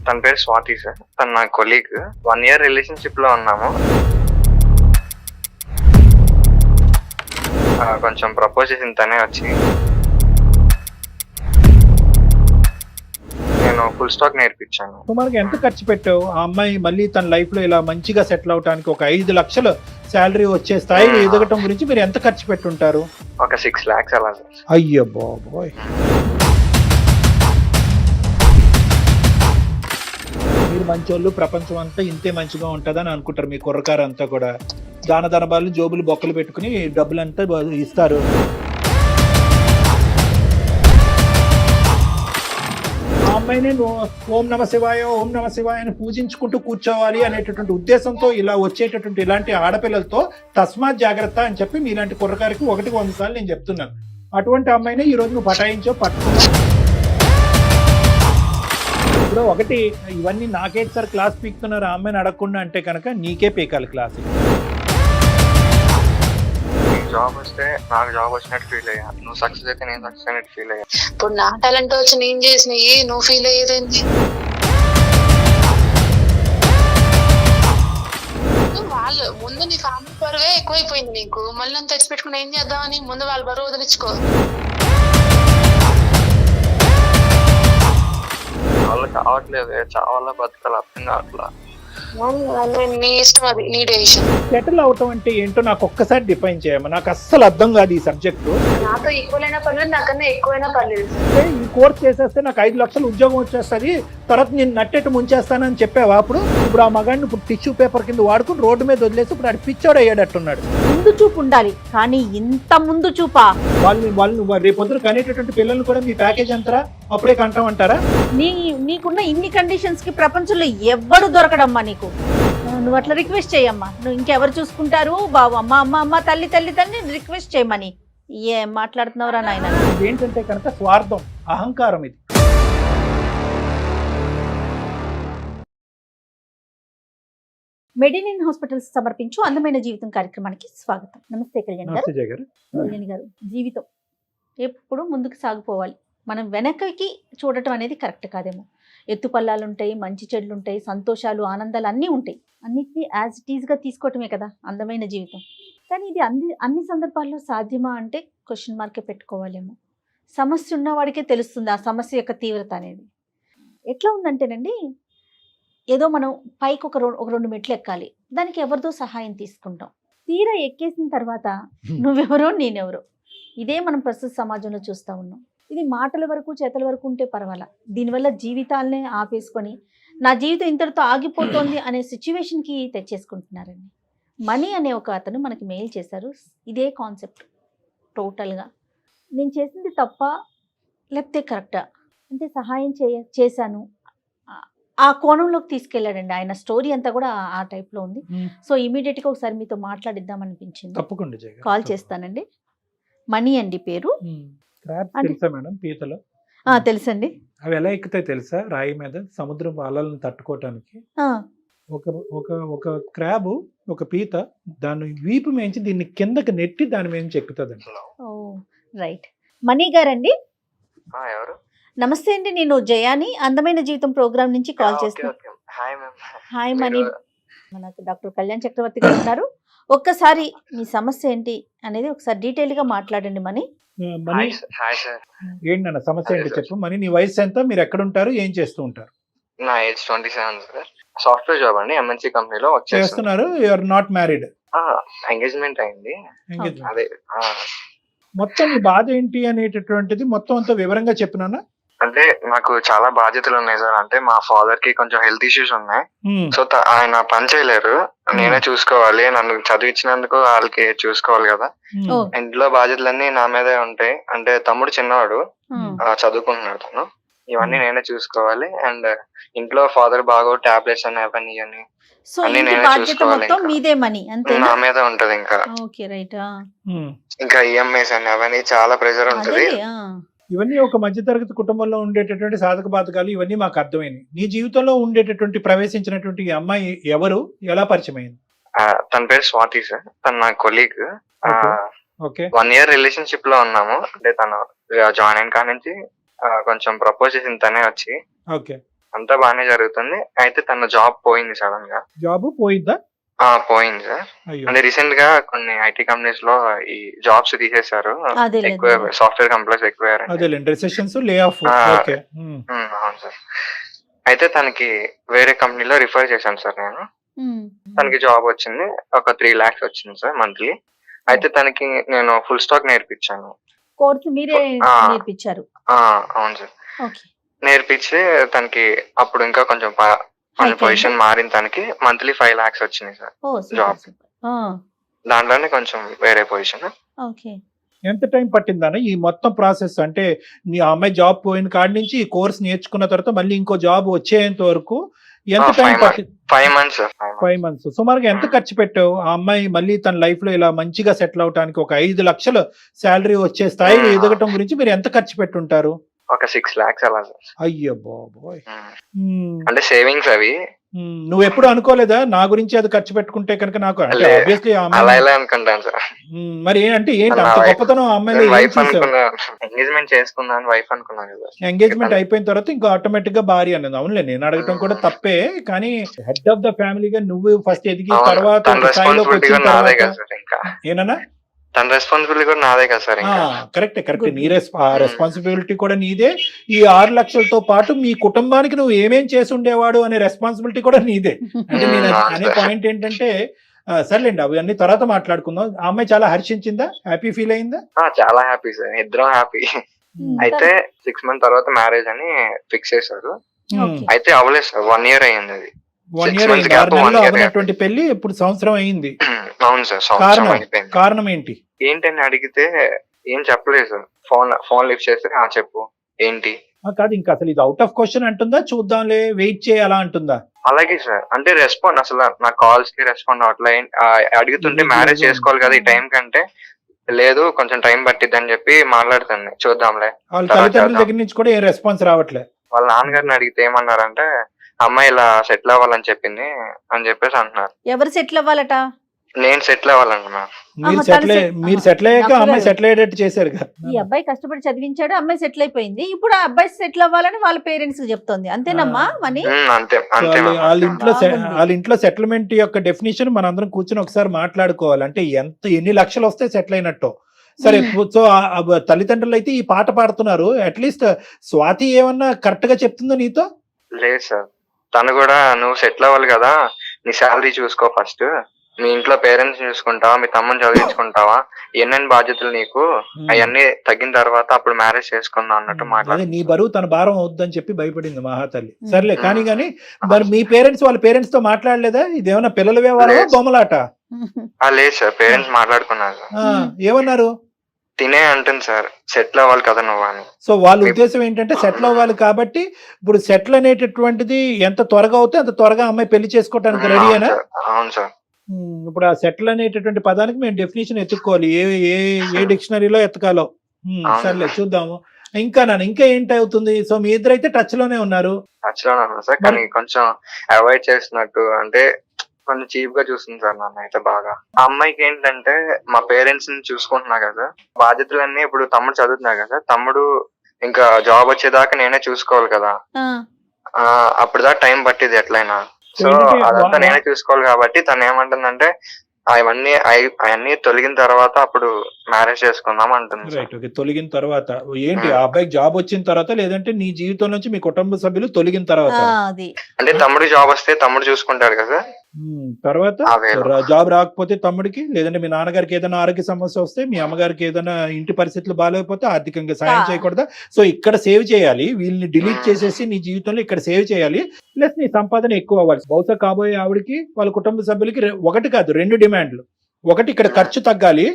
తన పేరు స్వాతి సార్. తను నా కొలీగ్. 1 year రిలేషన్షిప్ లో ఉన్నాము. కొంచెం ప్రపోజ్ చేసింది తనే వచ్చి. నేను ఫుల్ స్టాక్ నేర్పించాను. సుమారుగా ఎంత ఖర్చు పెట్టావు ఆ అమ్మాయి మళ్ళీ తన లైఫ్ లో ఇలా మంచిగా సెటిల్ అవడానికి? ఒక 5 లక్షలు శాలరీ వచ్చే స్థాయిలో ఎదగటం గురించి మీరు ఎంత ఖర్చు పెట్టుంటారు? ఒక 6 lakhs అలా సార్. అయ్యో బాబోయ్. మీరు మంచోళ్ళు, ప్రపంచం అంతా ఇంతే మంచిగా ఉంటుందని అనుకుంటారు. మీ కుర్రకారు అంతా కూడా దాన ధనబాలు జోబులు బొక్కలు పెట్టుకుని డబ్బులంతా ఇస్తారు. ఆ అమ్మాయిని ఓం నమ శివాయ అని పూజించుకుంటూ కూర్చోవాలి అనేటటువంటి ఉద్దేశంతో ఇలా వచ్చేటటువంటి ఇలాంటి ఆడపిల్లలతో తస్మాత్ జాగ్రత్త అని చెప్పి మీలాంటి కుర్రకారికి 100 సార్లు నేను చెప్తున్నాను. అటువంటి అమ్మాయిని ఈ రోజు నువ్వు పట్టుకున్నావు. ఇప్పుడు ఒకటి, ఇవన్నీ నాకేంటి సార్ క్లాస్ పీకుతున్నారు ఆ అమ్మాయిని అడగకుండా అంటే కనుక నీకే పీకాలి క్లాస్. జాబ్ వస్తే నాకు జాబ్ వచ్చినట్టు ఫీల్ అయ్యా. నువ్వు సక్సెస్ అయితే నేను సక్సెస్ అయినట్టు ఫీల్ అయ్యా. ఇప్పుడు నా టాలెంట్ వచ్చి నేను చేసినవి నువ్వు ఫీల్ అయ్యేదేంటి? వాళ్ళు ముందు నీ ఫ్యామిలీ బరువే ఎక్కువైపోయింది నీకు. మళ్ళీ నన్ను తెచ్చిపెట్టుకుని ఏం చేద్దామని ముందు వాళ్ళ బరువు వదిలించుకో. వాళ్ళు కావట్లేదు, చావాలా బతకాలి అర్థం కావట్లా. నీ ఇష్టం, అది నీ డెసిషన్. సెటిల్ అవటం అంటే ఏంటో నాకు ఒక్కసారి డిఫైన్ చేయమ్మా. నాకు అస్సలు అర్థం కాదు ఈ సబ్జెక్టు. నాతో ఈక్వల్ అయినా పర్లేదు, నాకన్నా ఎక్కువైనా పర్లేదు. ఈ కోర్స్ చేసేస్తే నాకు 5 లక్షలు ఉద్యోగం వచ్చేస్తుంది, తర్వాత నేను నట్టెట్టు ముంచేస్తానని చెప్పావా? ఇప్పుడు ఆ మగాడిని ఇప్పుడు టిష్యూ పేపర్ కింద వాడుకుని రోడ్డు మీద వదిలేసి ఇప్పుడు ఆడు పిచ్చోడు అయ్యాడట్టున్నాడు. ముందు చూపు ఉండాలి, కానీ ఇంత ముందు చూపా? వాళ్ళు రేపొద్దున కనేటటువంటి పిల్లల్ని కూడా మీ ప్యాకేజ్ ఎంతరా అప్పుడే కంటామంటారా? నీకున్న ఇన్ని కండిషన్స్ కి ప్రపంచంలో ఎవ్వడు దొరకడమ్మా నీకు. నువ్వు అట్లా రిక్వెస్ట్ చేయమ్మా. నువ్వు ఇంకెవరు చూసుకుంటారు బాబు? అమ్మ తల్లి రిక్వెస్ట్ చేయమని. ఏం మాట్లాడుతున్నావురా నాయన? ఏంటంటే కనుక స్వార్థం, అహంకారం ఇది. మెడినిన్ హాస్పిటల్స్ సమర్పించు అందమైన జీవితం కార్యక్రమానికి స్వాగతం. నమస్తే కళ్యాణ్ గారు. కళ్యాణ్ గారు, జీవితం ఎప్పుడు ముందుకు సాగిపోవాలి. మనం వెనకకి చూడటం అనేది కరెక్ట్ కాదేమో. ఎత్తుపల్లాలు ఉంటాయి, మంచి చెడులు ఉంటాయి, సంతోషాలు ఆనందాలు అన్నీ ఉంటాయి. అన్నిటినీ యాజ్ ఇట్ ఈజ్గా తీసుకోవటమే కదా అందమైన జీవితం. కానీ ఇది అన్ని సందర్భాల్లో సాధ్యమా అంటే క్వశ్చన్ మార్కే పెట్టుకోవాలేమో. సమస్య ఉన్నవాడికే తెలుస్తుంది ఆ సమస్య యొక్క తీవ్రత అనేది. ఎట్లా ఉందంటేనండి, ఏదో మనం పైకి ఒక 2 మెట్లు ఎక్కాలి, దానికి ఎవరిదో సహాయం తీసుకుంటాం. తీరా ఎక్కేసిన తర్వాత నువ్వెవరో నేనెవరో, ఇదే మనం ప్రస్తుత సమాజంలో చూస్తూ ఉన్నాం. ఇది మాటల వరకు చేతల వరకు ఉంటే పర్వాలా, దీనివల్ల జీవితాలనే ఆపేసుకొని నా జీవితం ఇంతటితో ఆగిపోతుంది అనే సిచ్యువేషన్కి తెచ్చేసుకుంటున్నారండి. మనీ అనే ఒక అతను మనకి మెయిల్ చేశారు. ఇదే కాన్సెప్ట్ టోటల్గా. నేను చేసింది తప్ప లేకపోతే కరెక్టా అంటే సహాయం చేశాను ఆ కోణంలోకి తీసుకెళ్ళాడండి. ఆయన స్టోరీ అంతా కూడా ఆ టైప్లో ఉంది. సో ఇమీడియట్గా ఒకసారి మీతో మాట్లాడిద్దాం అనిపించింది. తప్పకుండా కాల్ చేస్తానండి. మనీ అండి పేరు. తెలుసా మేడం పీతలు? తెలుసండి. అవి ఎలా ఎక్కుతాయి తెలుసా? రాయి మీద సముద్రం అలలను తట్టుకోవటానికి ఒక క్రాబ్, ఒక పీత దాన్ని వీపు మేంచి దీన్ని కిందకి నెట్టి దాని మీద ఎక్కుతుందండి. ఓ రైట్. మనీ గారండి, ఎవరు? నమస్తే అండి. నేను జయాని అందమైన జీవితం ప్రోగ్రామ్ నుంచి కాల్ చేస్తాను. Hi money. మనకు డాక్టర్ కళ్యాణ్ చక్రవర్తి గారు ఉన్నారు. ఒక్కసారి మీ సమస్య ఏంటి అనేది ఒకసారి డీటెయిల్ గా మాట్లాడండి మనీ. ఏంటన్న సమస్య ఏంటి చెప్పు మనీ. నీ వయసు ఎంత? మీరు ఎక్కడ ఉంటారు? ఏం చేస్తూ ఉంటారు? నా ఏజ్ 27 సార్. సాఫ్ట్వేర్ జాబ్ అండి, ఎంఎన్సీ కంపెనీలో వర్క్ చేస్తున్నారు. You are not married? Engagement అయింది. అదే మొత్తం నీ బాధ ఏంటి అనేటటువంటిది మొత్తం అంతా వివరంగా చెప్పినానా? అంటే నాకు చాలా బాధ్యతలు ఉన్నాయి సార్. అంటే మా ఫాదర్ కి కొంచెం హెల్త్ ఇష్యూస్ ఉన్నాయి. సో ఆయన పని చేయలేరు, నేనే చూసుకోవాలి. నన్ను చదివించినందుకు వాళ్ళకి చూసుకోవాలి కదా. ఇంట్లో బాధ్యతలన్నీ నా మీదే ఉంటాయి. అంటే తమ్ముడు చిన్నవాడు, చదువుకుంటున్నాడు తను. ఇవన్నీ నేనే చూసుకోవాలి. అండ్ ఇంట్లో ఫాదర్ బాగా టాబ్లెట్స్ అని అవన్నీ అన్ని నేనే చూసుకోవాలి. నా మీద ఉంటది. ఇంకా ఈఎంఐస్ అని అవన్నీ చాలా ప్రెషర్ ఉంటది. ఇవన్నీ ఒక మధ్యతరగతి కుటుంబంలో ఉండేటటువంటి సాధక బాధకాలు ఇవన్నీ మాకు అర్థమైంది. నీ జీవితంలో ఉండేటటువంటి ప్రవేశించినటువంటి ఈ అమ్మాయి ఎవరు, ఎలా పరిచయం అయింది? తన పేరు స్వాతి సార్. తను నా కొలీగ్. 1 year రిలేషన్షిప్ లో ఉన్నాము. అంటే తను జాయిన్ అయిన కాడ నుంచి కొంచెం ప్రపోజ్ చేసింది తనే వచ్చి. అంతా బాగానే జరుగుతుంది. అయితే తన జాబ్ పోయింది సడన్ గా. జాబ్ పోయిందా? పోయింది సార్. అయ్యో. అంటే రీసెంట్ గా కొన్ని ఐటీ కంపెనీస్ లో ఈ జాబ్స్ తీసేశారు. అదేలే, ఎక్కువ అదేలే. సాఫ్ట్వేర్ కంపెనీస్ ఎక్కువ. అదేలేండి, రిసెషన్స్, లే ఆఫ్. ఆ. ఓకే. అవును సార్. అయితే తనకి వేరే కంపెనీలో రిఫర్ చేశాను సార్ నేను. ఉమ్. తనకి జాబ్ వచ్చింది. ఒక 3 lakhs వచ్చింది సార్ మంత్లీ. అయితే తనకి నేను ఫుల్ స్టాక్ నేర్పించాను. కోర్సు మీరే ఆ. నేర్పించారు. అవును సార్. ఓకే. నేర్పించి తనకి అప్పుడు ఇంకా కొంచెం Hike పొజిషన్ మారిన తనకి మంత్లీ 5 lakhs వచ్చింది సార్. ఓ సూపర్ Job. సూపర్. దాంట్లోనే కొంచెం వేరే పొజిషన్. ఓకే. ఎంత టైం పట్టిందన్న ఈ మొత్తం ప్రాసెస్? అంటే నీ అమ్మాయి జాబ్ పోయిన కాడి నుంచి ఈ కోర్స్ నేర్చుకున్న తర్వాత మళ్ళీ ఇంకో జాబ్ వచ్చేంత వరకు ఎంత టైం 5 పట్టింది? 5 months సార్. 5 months. సుమారుగా ఎంత ఖర్చు పెట్టావు ఆ అమ్మాయి మళ్ళీ తన లైఫ్ లో ఇలా మంచిగా సెటిల్ అవడానికి? ఒక 5 లక్షల శాలరీ వచ్చే స్థాయిలో ఎదగటం గురించి మీరు ఎంత ఖర్చు పెట్టుంటారు? ఒక 6 lakhs అలా సార్. అయ్యో బాబోయ్. అంటే సేవింగ్స్ అవి. నువ్వు ఎప్పుడు అనుకోలేదా నా గురించి అది ఖర్చు పెట్టుకుంటే కనుక నాకు అంటే లే, ఆబ్వియస్లీ అలా ఇలా అనుకుంటాను సార్. మరి అంటే ఏంటి నా అంత wife- గొప్పతనం ఆ అమ్మాయిలో ఏం వైఫ్ చూసావు? అనుకున్నా, ఎంగేజ్మెంట్ చేసుకున్నాను వైఫ్ అనుకున్నాను కదా. ఎంగేజ్మెంట్ అయిపోయిన తర్వాత ఇంకా ఆటోమేటిక్ గా భార్య అనేది. అవునులే, నేను అడగటం కూడా తప్పే, కానీ హెడ్ ఆఫ్ ద ఫ్యామిలీగా నువ్వు ఫస్ట్ ఎదిగి అవును, తర్వాత తన ఒక స్థాయిలోకి రెస్పాన్సిబిలిటీ వచ్చిన కూడా నాదే తర్వాత కదా సార్. ఇంకా ఏనన్నా తన రెస్పాన్సిబిలిటీ కూడా నాదే కదా సార్. ఇంకా కరెక్టే Good. నీ రెస్పాన్సిబిలిటీ కూడా నీదే. ఈ 6 లక్షలతో పాటు మీ కుటుంబానికి నువ్వు ఏమేం చేసి ఉండేవాడు అనే రెస్పాన్సిబిలిటీ కూడా నీదే. అంటే నేను అనే పాయింట్ ఏంటంటే సర్లేండి అవన్నీ తర్వాత మాట్లాడుకుందాం. ఆ అమ్మాయి చాలా హర్షించిందా? హ్యాపీ ఫీల్ అయిందా? చాలా హ్యాపీ సార్, ఇద్దరం హ్యాపీ. అయితే 6 months తర్వాత మ్యారేజ్ అని ఫిక్స్ చేశారు. ఓకే. అయితే అవ్వలేదు సార్, 1 year అయ్యింది అది. 1 Six year months అయింది. gap, 6 1 నెలలు year అవ్వనటువంటి పెళ్లి ఇప్పుడు సంవత్సరం అయింది. అవును సార్, సంవత్సరం కారణం అయిపోయింది. కారణం ఏంటి? ఏంటని అడిగితే ఏం చెప్పలేదు సార్. ఫోన్ లిఫ్ట్ చేస్తే చెప్పు ఏంటి. కాదు, ఇంకా అసలు ఇది అవుట్ ఆఫ్ క్వశ్చన్ అంటుందా, చూద్దాంలే వెయిట్ చేయాలా అంటుందా? అలాగే సార్. అంటే రెస్పాండ్ అసలు నా కాల్స్ కి రెస్పాండ్ అట్లా అడుగుతుంటే మ్యారేజ్ చేసుకోవాలి కదా ఈ టైం కంటే, లేదు కొంచెం టైం పట్టిద్ది అని చెప్పి మాట్లాడుతుంది. చూద్దాంలే. వాళ్ళ తర్వాత తల్లిదండ్రుల చేద్దాం. దగ్గర నుంచి కూడా ఏం రెస్పాన్స్ రావట్లే. వాళ్ళ నాన్నగారిని అడిగితే ఏమన్నారంటే అమ్మాయి ఇలా సెటిల్ అవ్వాలని చెప్పింది అని చెప్పేసి అంటున్నారు. ఎవరు సెటిల్ అవ్వాలట? నేను సెటిల్ అవ్వాలనుకున్నా. మీరు ఆహా, సెటిల్ తను మీరు సెటిల్ అయ్యాక డాక్టర్ అమ్మాయి గారు. సెటిల్ అయ్యేటట్టు చేశారు కదా. ఈ అబ్బాయి కష్టపడి చదివించాడు, అమ్మాయి సెటిల్ అయిపోయింది. ఇప్పుడు ఆ అబ్బాయి సెటిల్ అవ్వాలని వాళ్ళ పేరెంట్స్ కి చెప్తోంది. అంతేనమ్మా మని? అంతే సో అంతే వాళ్ళ మ్యామ్. వాళ్ళ ఇంట్లో సెటిల్మెంట్ యొక్క డెఫినేషన్ మనందరం కూర్చొని ఒకసారి మాట్లాడుకోవాలి. అంటే ఎన్ని లక్షలు వస్తే సెటిల్ అయినట్టు. సరే, సో తల్లిదండ్రులు అయితే ఈ పాట పాడుతున్నారు. అట్లీస్ట్ స్వాతి ఏమన్నా కరెక్ట్ గా చెప్తుందో నీతో? లేదు సార్, తను కూడా నువ్వు సెటిల్ అవ్వాలి కదా, నీ శాలరీ చూసుకో ఫస్ట్, మీ ఇంట్లో పేరెంట్స్ చూసుకుంటావా, మీ తమ్ముని చదివించుకుంటావా, ఎన్నెన్ని బాధ్యతలు నీకు, అవన్నీ తగ్గిన తర్వాత అప్పుడు మ్యారేజ్ చేసుకుందాం అన్నట్టు అదే మాట్లాడు. నీ బరువు తన భారం అవుద్దని చెప్పి భయపడింది మహాతల్లి. సర్లే కానీ మరి మీ పేరెంట్స్ వాళ్ళ పేరెంట్స్ తో మాట్లాడలేదా? ఇదేమన్నా పిల్లల వ్యవహారమా, లేదు. బొమ్మలాట? లేదు సార్, పేరెంట్స్ మాట్లాడుకున్నారు సార్. ఏమన్నారు? తినే అంటుంది సార్ సెటిల్ అవ్వాలి కదా నువ్వు అని. సో వాళ్ళ ఉద్దేశం ఏంటంటే సెటిల్ అవ్వాలి కాబట్టి ఇప్పుడు సెటిల్ అనేటటువంటిది ఎంత త్వరగా అవుతే అంత త్వరగా అమ్మాయి పెళ్లి చేసుకోవడానికి రెడీయేనా? అవును సార్. ఇప్పుడు ఆ సెటిల్ అనేటటువంటి పదానికి మేము డెఫినేషన్ ఎత్తుక్కోవాలి. ఏ డిక్షనరీలో ఎతకాలో. సర్లే చూద్దాము. ఇంకా ఏంటి అవుతుంది? సో మీ ఇద్దరైతే టచ్ లోనే ఉన్నారు. టచ్ లోనే ఉన్నా సార్, కానీ కొంచెం అవాయిడ్ చేస్తున్నట్టు, అంటే కొంచెం చీప్ గా చూస్తుంది సార్ నన్ను అయితే బాగా. ఆ అమ్మాయికి ఏంటంటే మా పేరెంట్స్ ని చూసుకుంటున్నా కదా, బాధ్యతలన్నీ ఇప్పుడు తమ్ముడు చదువుతున్నా కదా, తమ్ముడు ఇంకా జాబ్ వచ్చేదాకా నేనే చూసుకోవాలి కదా. అప్పుడు దాకా టైం పట్టింది ఎట్లయినా. సో అదంతా నేనే చూసుకోవాలి కాబట్టి తను ఏమంటుందంటే అవన్నీ తొలగిన తర్వాత అప్పుడు మ్యారేజ్ చేసుకుందాం అంటుంది. Right, okay. తొలగిన తర్వాత ఏంటి? ఆ అబ్బాయికి జాబ్ వచ్చిన తర్వాత, లేదంటే నీ జీవితం నుంచి మీ కుటుంబ సభ్యులు తొలగిన తర్వాత? అది అంటే తమ్ముడు జాబ్ వస్తే తమ్ముడు చూసుకుంటాడు కదా. తర్వాత అదే. జాబ్ రాకపోతే తమ్ముడికి, లేదంటే మీ నాన్నగారికి ఏదైనా ఆరోగ్య సమస్య వస్తే, మీ అమ్మగారికి ఏదైనా ఇంటి పరిస్థితులు బాగాలేకపోతే ఆర్థికంగా సాయం చేయకూడదా? సో ఇక్కడ సేవ్ చేయాలి, వీళ్ళని డిలీట్ చేసేసి నీ జీవితంలో ఇక్కడ సేవ్ చేయాలి. ప్లస్ నీ సంపాదన ఎక్కువ అవ్వాలి. బహుశా కాబోయే ఆవిడకి వాళ్ళ కుటుంబ సభ్యులకి ఒకటి కాదు 2 డిమాండ్లు. ఒకటి ఇక్కడ ఖర్చు తగ్గాలి,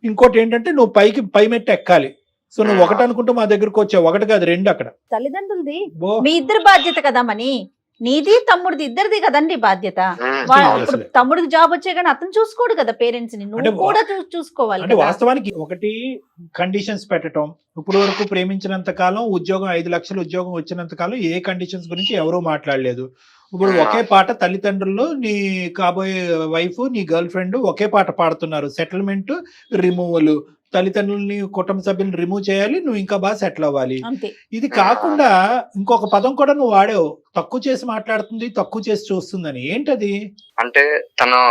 ఇంకోటి ఏంటంటే నువ్వు పై మెట్టు ఎక్కాలి. సో నువ్వు ఒకటి అనుకుంటూ మా దగ్గరకు వచ్చావు, ఒకటి కాదు 2 అక్కడ. తల్లిదండ్రులది మీ ఇద్దరు బాధ్యత కదా మని. నీది తమ్ముడిది ఇద్దరిది కదండి బాధ్యత. ఇప్పుడు తమ్ముడికి జాబ్ వచ్చే కానీ అతను చూసుకోడు కదా పేరెంట్స్ ని, నువ్వు కూడా చూసుకోవాలి. అంటే వాస్తవానికి ఒకటి కండిషన్స్ పెట్టడం. ఇప్పుడు వరకు ప్రేమించినంత కాలం ఉద్యోగం 5 లక్షల ఉద్యోగం వచ్చినంత కాలం ఏ కండిషన్స్ గురించి ఎవరూ మాట్లాడలేదు. ఇప్పుడు ఒకే పాట తల్లిదండ్రులు, నీ కాబోయే వైఫ్, నీ గర్ల్ ఫ్రెండ్ ఒకే పాట పాడుతున్నారు. సెటిల్మెంట్, రిమూవల్, తల్లిదండ్రులని కుటుంబ సభ్యులను రిమూవ్ చేయాలి, నువ్వు ఇంకా బాగా సెటిల్ అవ్వాలి. అంతే. ఇది కాకుండా ఇంకొక పదం కూడా నువ్వు వాడావు, తక్కువ చేసి మాట్లాడుతుంది, తక్కువ చేసి చూస్తుందని. ఏంటది? అంటే తను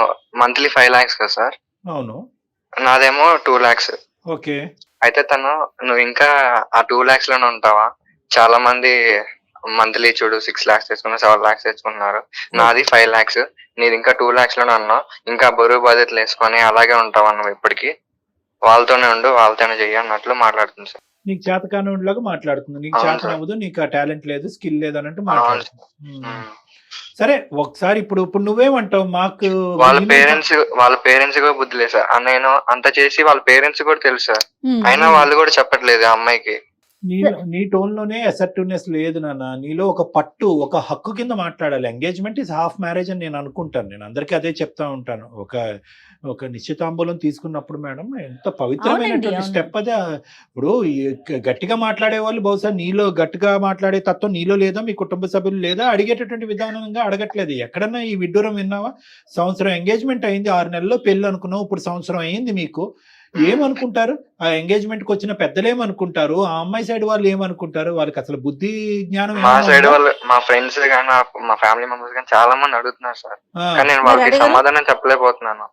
మంత్లీ 5 lakhs కదా సార్, అవును. నాదేమో 2 lakhs. ఓకే. అయితే తను నువ్వు ఇంకా ఆ 2 lakhs లోనే ఉంటావా, చాలా మంది మంత్లీ చూడు 6 lakhs తెచ్చుకున్నారు, 7 lakhs తెచ్చుకున్నారు, నాది 5 lakhs, నీది ఇంకా 2 lakhs లోనే ఉన్నావు, ఇంకా బరువు బాధ్యతలు వేసుకొని అలాగే ఉంటావా నువ్వు ఇప్పటికి, వాళ్ళతోనే ఉండు, వాళ్ళతోనే చెయ్యి అన్నట్లు మాట్లాడుతుంది సార్. నీకు చేతకానులాగా మాట్లాడుతుంది, నీకు అవును చేత సార్. అవ్వదు, నీకు ఆ టాలెంట్ లేదు, స్కిల్ లేదు అన్నట్టు అవును మాట్లాడుతుంది. ఉమ్. సరే ఒకసారి ఇప్పుడు నువ్వేమంటావు? మాకు వాళ్ళ పేరెంట్స్ కూడా బుద్ధి లేదు సార్. నేను అంత చేసి వాళ్ళ పేరెంట్స్ కూడా తెలుసు సార్, అయినా వాళ్ళు కూడా చెప్పట్లేదు ఆ అమ్మాయికి. నీ టోన్ లోనే అసర్టివ్నెస్ లేదు నాన్న, నీలో ఒక పట్టు, ఒక హక్కు కింద మాట్లాడాలి. ఎంగేజ్మెంట్ ఇస్ హాఫ్ మ్యారేజ్ అని నేను అనుకుంటాను, నేను అందరికీ అదే చెప్తా ఉంటాను. ఒక నిశ్చితాంబూలం తీసుకున్నప్పుడు మేడం ఎంత పవిత్రమైనటువంటి అవును. స్టెప్ అదే. ఇప్పుడు గట్టిగా మాట్లాడే వాళ్ళు బహుశా నీలో గట్టిగా మాట్లాడే తత్వం నీలో లేదా, మీ కుటుంబ సభ్యులు లేదా, అడిగేటటువంటి విధానంగా అడగట్లేదు. ఎక్కడన్నా ఈ విడ్డూరం విన్నావా? సంవత్సరం ఎంగేజ్మెంట్ అయింది, 6 నెలల్లో పెళ్ళి అనుకున్నావు, ఇప్పుడు సంవత్సరం అయింది. మీకు ఏమనుకుంటారు? ఆ ఎంగేజ్మెంట్ కి వచ్చిన పెద్దలు ఏమనుకుంటారు? ఆ అమ్మాయి సైడ్ వాళ్ళు ఏమనుకుంటారు? వాళ్ళకి అసలు బుద్ధి జ్ఞానం మా ఏమైనా సైడ్ ఉందా? వాళ్ళు, మా ఫ్రెండ్స్ కానీ మా ఫ్యామిలీ మెంబర్స్ కానీ చాలా మంది అడుగుతున్నారు సార్, ఆ, కానీ నేను మరి వాళ్ళకి అడగరు? సమాధానం చెప్పలేకపోతున్నాను.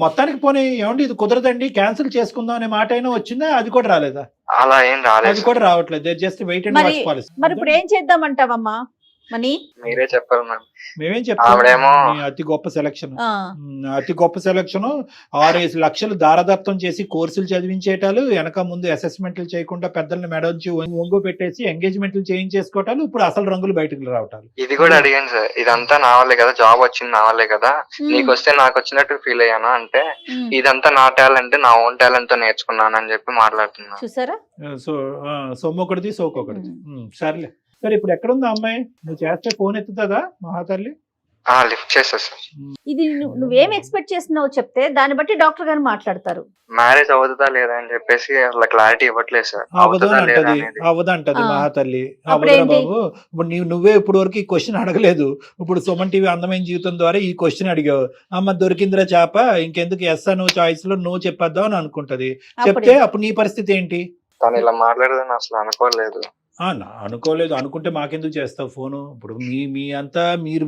మొత్తానికి పోనీ ఏమండి ఇది కుదరదండి, క్యాన్సిల్ చేసుకుందాం అనే మాట అయినా వచ్చిందా? అది కూడా రాలేదా? అలా ఏం అది రాలేదు సార్. కూడా రావట్లేదు. జస్ట్ వెయిట్ అండ్ మరి వాచ్ పాలసీ. మరి ఇప్పుడు ఏం చేద్దామంటావమ్మా మనీ? మీరే చెప్పాలి మేడం. మేమేం చెప్తాం? ఆవిడేమో నీ అతి గొప్ప సెలక్షన్, అతి గొప్ప సెలక్షన్, 6-5 లక్షలు దారదత్తం చేసి కోర్సులు చదివించేటాలు, వెనక ముందు అసెస్మెంట్లు చేయకుండా పెద్దల్ని మెడొంచి ఒంగు పెట్టేసి ఎంగేజ్మెంట్లు చేయించేసుకోవటాలు, ఇప్పుడు అసలు రంగులు బయటకు రావటాలు. ఇది కూడా అడిగాను సార్, ఇదంతా నా వల్లే కదా, జాబ్ వచ్చింది నా వల్లే కదా, నీకు వస్తే నాకు వచ్చినట్టు ఫీల్ అయ్యాను అంటే, ఇదంతా నా టాలెంట్, నా ఓన్ టాలెంట్ తో నేర్చుకున్నాను అని చెప్పి మాట్లాడుతున్నాను. చూసారా? సో సొమ్మొకటిది సోకొకటిది. సర్లే. సరే ఇప్పుడు ఎక్కడుంది ఆ అమ్మాయి? నువ్వు చేస్తే ఫోన్ ఎత్తుతుందా మహాతల్లి? లిఫ్ట్ చేస్తా సార్. ఇది నువ్వేం ఎక్స్పెక్ట్ చేస్తున్నావు చెప్తే దాన్ని బట్టి డాక్టర్ గారు మాట్లాడతారు. మ్యారేజ్ అవుతుందా లేదా అని చెప్పేసి అలా క్లారిటీ ఇవ్వట్లేదు సార్. అవ్వదు అవుతుందా లేదా అంటది, అనేది. అవ్వదంటది ఆ. మహాతల్లి. అప్పుడు అవ్వదురా ఏంటి? బాబు, ఇప్పుడు నువ్వే ఇప్పుడు వరకు ఈ క్వశ్చన్ అడగలేదు, ఇప్పుడు సుమన్ టీవీ అందమైన జీవితం ద్వారా ఈ క్వశ్చన్ అడిగావు. అమ్మ దొరికిందిరా చేప, ఇంకెందుకు ఎస్ నో చాయిస్ లో నో చెప్పేద్దాం అని అనుకుంటది. చెప్తే అప్పుడు నీ పరిస్థితి ఏంటి? తను ఇలా మాట్లాడదని అసలు అనుకోలేదు. అనుకోలేదు అనుకుంటే మాకెందుకు చేస్తావు ఫోను? ఇప్పుడు మీ అంతా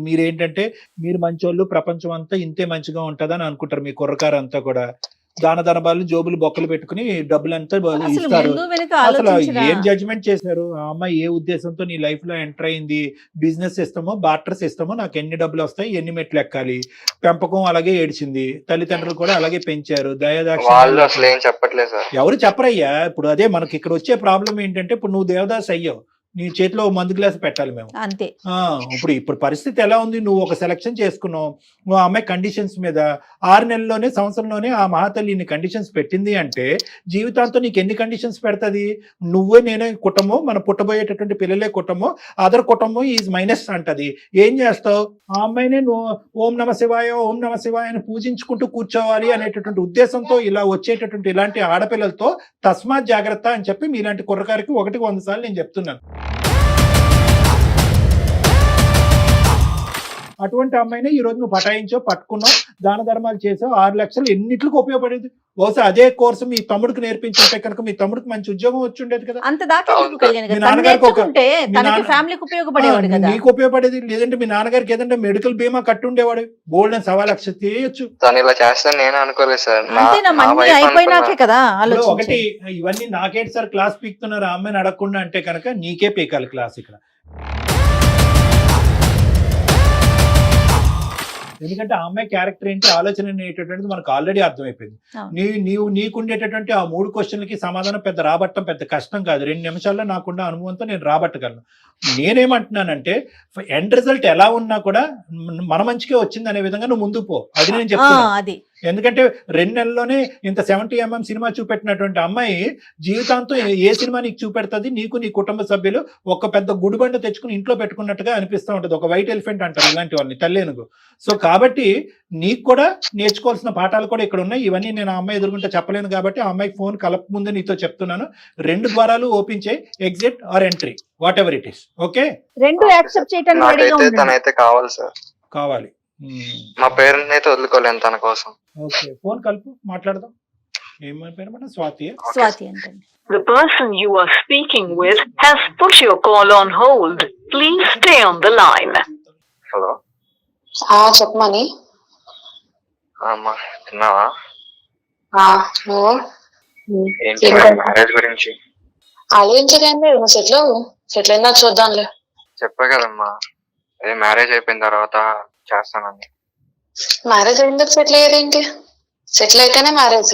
మీరేంటంటే మీరు మంచోళ్ళు, ప్రపంచం అంతా ఇంతే మంచిగా ఉంటదని అనుకుంటారు. మీ కుర్రకారు అంతా కూడా దాన ధనబాలు జోబులు బొక్కలు పెట్టుకుని డబ్బులంతా అసలు ఇస్తారు. ముందు వెనుక అసలు ఆలోచించరా? ఏం జడ్జిమెంట్ చేశారు? ఆ అమ్మాయి ఏ ఉద్దేశంతో నీ లైఫ్ లో ఎంటర్ అయింది? బిజినెస్ సిస్టమో బార్టర్ సిస్టమో, నాకు ఎన్ని డబ్బులు వస్తాయి, ఎన్ని మెట్లు ఎక్కాలి, పెంపకం అలాగే ఏడ్చింది, తల్లిదండ్రులు కూడా అలాగే పెంచారు, వాళ్ళు దయాదాక్షిణ్యాలు. అసలు ఏం చెప్పట్లేదు సార్. ఎవరు చెప్పరయ్యా. ఇప్పుడు అదే మనకి ఇక్కడ వచ్చే ప్రాబ్లం ఏంటంటే, ఇప్పుడు నువ్వు దేవదాస్ అయ్యావు, నీ చేతిలో ఓ మందు గ్లాస్ పెట్టాలి మేము. అంతే. ఇప్పుడు పరిస్థితి ఎలా ఉంది? నువ్వు ఒక సెలక్షన్ చేసుకున్నావు, నువ్వు ఆ అమ్మాయి కండిషన్స్ మీద 6 నెలల్లోనే, సంవత్సరంలోనే ఆ మహాతల్లి ఇన్ని కండిషన్స్ పెట్టింది అంటే, జీవితాంతం నీకు ఎన్ని కండిషన్స్ పెడతది? నువ్వే నేనే కుటుంబం, మన పుట్టబోయేటటువంటి పిల్లలే కుటుంబం, అదర్ కుటుంబం ఈజ్ మైనస్ అంటది. ఏం చేస్తావు? ఆ అమ్మాయినే నువ్వు ఓం నమ శివాయ, ఓం నమ శివాయ అని పూజించుకుంటూ కూర్చోవాలి అనేటటువంటి ఉద్దేశంతో ఇలా వచ్చేటటువంటి ఇలాంటి ఆడపిల్లలతో తస్మాత్ జాగ్రత్త అని చెప్పి మీలాంటి కుర్రకారికి 100 సార్లు నేను చెప్తున్నాను. అటువంటి అమ్మాయినే ఈ రోజు నువ్వు పటాయించావు, పట్టుకున్నావు, దాన ధర్మాలు చేసావు, 6 లక్షలు ఎన్నిట్లకు ఉపయోగపడేది. బహుశా అదే కోర్సు మీ తమ్ముడికి నేర్పించుంటే కనుక మీ తమ్ముడికి మంచి ఉద్యోగం వచ్చి ఉండేది కదా. అంత దాకా ఎందుకు కళ్యాణ్ గారు? మీ తను నాన్నగారికి నేర్చుకుంటే తనకి ఫ్యామిలీకి ఉపయోగపడేవాడు కదా. నీకు ఉపయోగపడేది, లేదంటే మీ నాన్నగారికి ఏదంటే మెడికల్ బీమా కట్టి ఉండేవాడు, బోల్డ్ అని 1.25 లక్షలు చేయొచ్చు. తను ఇలా చేస్తాను నేను అనుకోలేదు సార్. అంతేనా? మనీ అయిపోయినాకే కదా ఆలోచించి. ఒకటి ఇవన్నీ నాకేంటి సార్ క్లాస్ పీకుతున్నారు ఆ అమ్మాయిని అడగకుండా అంటే కనుక నీకే పీకాలి క్లాస్ ఇక్కడ. ఎందుకంటే ఆ అమ్మాయి క్యారెక్టర్ ఏంటి, ఆలోచన అనేటటువంటిది మనకు ఆల్రెడీ అర్థమైపోయింది. నీకుండేటటువంటి ఆ 3 క్వశ్చన్లకి సమాధానం పెద్ద రాబట్టం పెద్ద కష్టం కాదు. 2 నిమిషాల్లో నాకున్న అనుభవంతో నేను రాబట్టగలను. నేనేమంటున్నానంటే ఎండ్ రిజల్ట్ ఎలా ఉన్నా కూడా మన మంచికే వచ్చింది అనే విధంగా నువ్వు ముందుకు పో. అది నేను చెప్తున్నా. అది ఎందుకంటే 2 నెలల్లోనే ఇంత 70mm సినిమా చూపెట్టినటువంటి అమ్మాయి జీవితాంతం ఏ సినిమా నీకు చూపెడుతుంది? నీకు నీ కుటుంబ సభ్యులు ఒక పెద్ద గుడిబండ తెచ్చుకుని ఇంట్లో పెట్టుకున్నట్టుగా అనిపిస్తూ ఉంటుంది. ఒక వైట్ ఎలిఫెంట్ అంటారు ఇలాంటి వాళ్ళని, తల్లేనుగు. సో కాబట్టి నీకు కూడా నేర్చుకోవాల్సిన పాఠాలు కూడా ఇక్కడ ఉన్నాయి. ఇవన్నీ నేను ఆ అమ్మాయి ఎదుర్కొంటే చెప్పలేను కాబట్టి ఆ అమ్మాయికి ఫోన్ కలప ముందే నీతో చెప్తున్నాను. 2 ద్వారాలు ఓపెన్ చేయి, exit or entry, whatever it is. Okay, 2 accept చేయడానికి రెడీగా నాకైతే ఉండండి. తనైతే కావాలి సార్. కావాలి. మా పేరెంట్స్ అయితే వదులుకోలేను తన కోసం. ఓకే, ఫోన్ కలుపు, మాట్లాడదాం. ఏమని పేరు మేడం? స్వాతి. స్వాతి అంటండి. The person you are speaking with has put your call on hold. Please stay on the line. Hello చెప్పమని. అమ్మా, తిన్నావా? నువ్వు ఏంటి మ్యారేజ్ గురించి? ఆలోచించకండి, నువ్వు సెటిల్ అయినా చూద్దాంలే. చెప్పా కదమ్మా, అదే మ్యారేజ్ అయిపోయిన తర్వాత చేస్తానని. మ్యారేజ్ అయింది, సెటిల్ అయ్యేదేంటి? సెటిల్ అయితేనే మ్యారేజ్.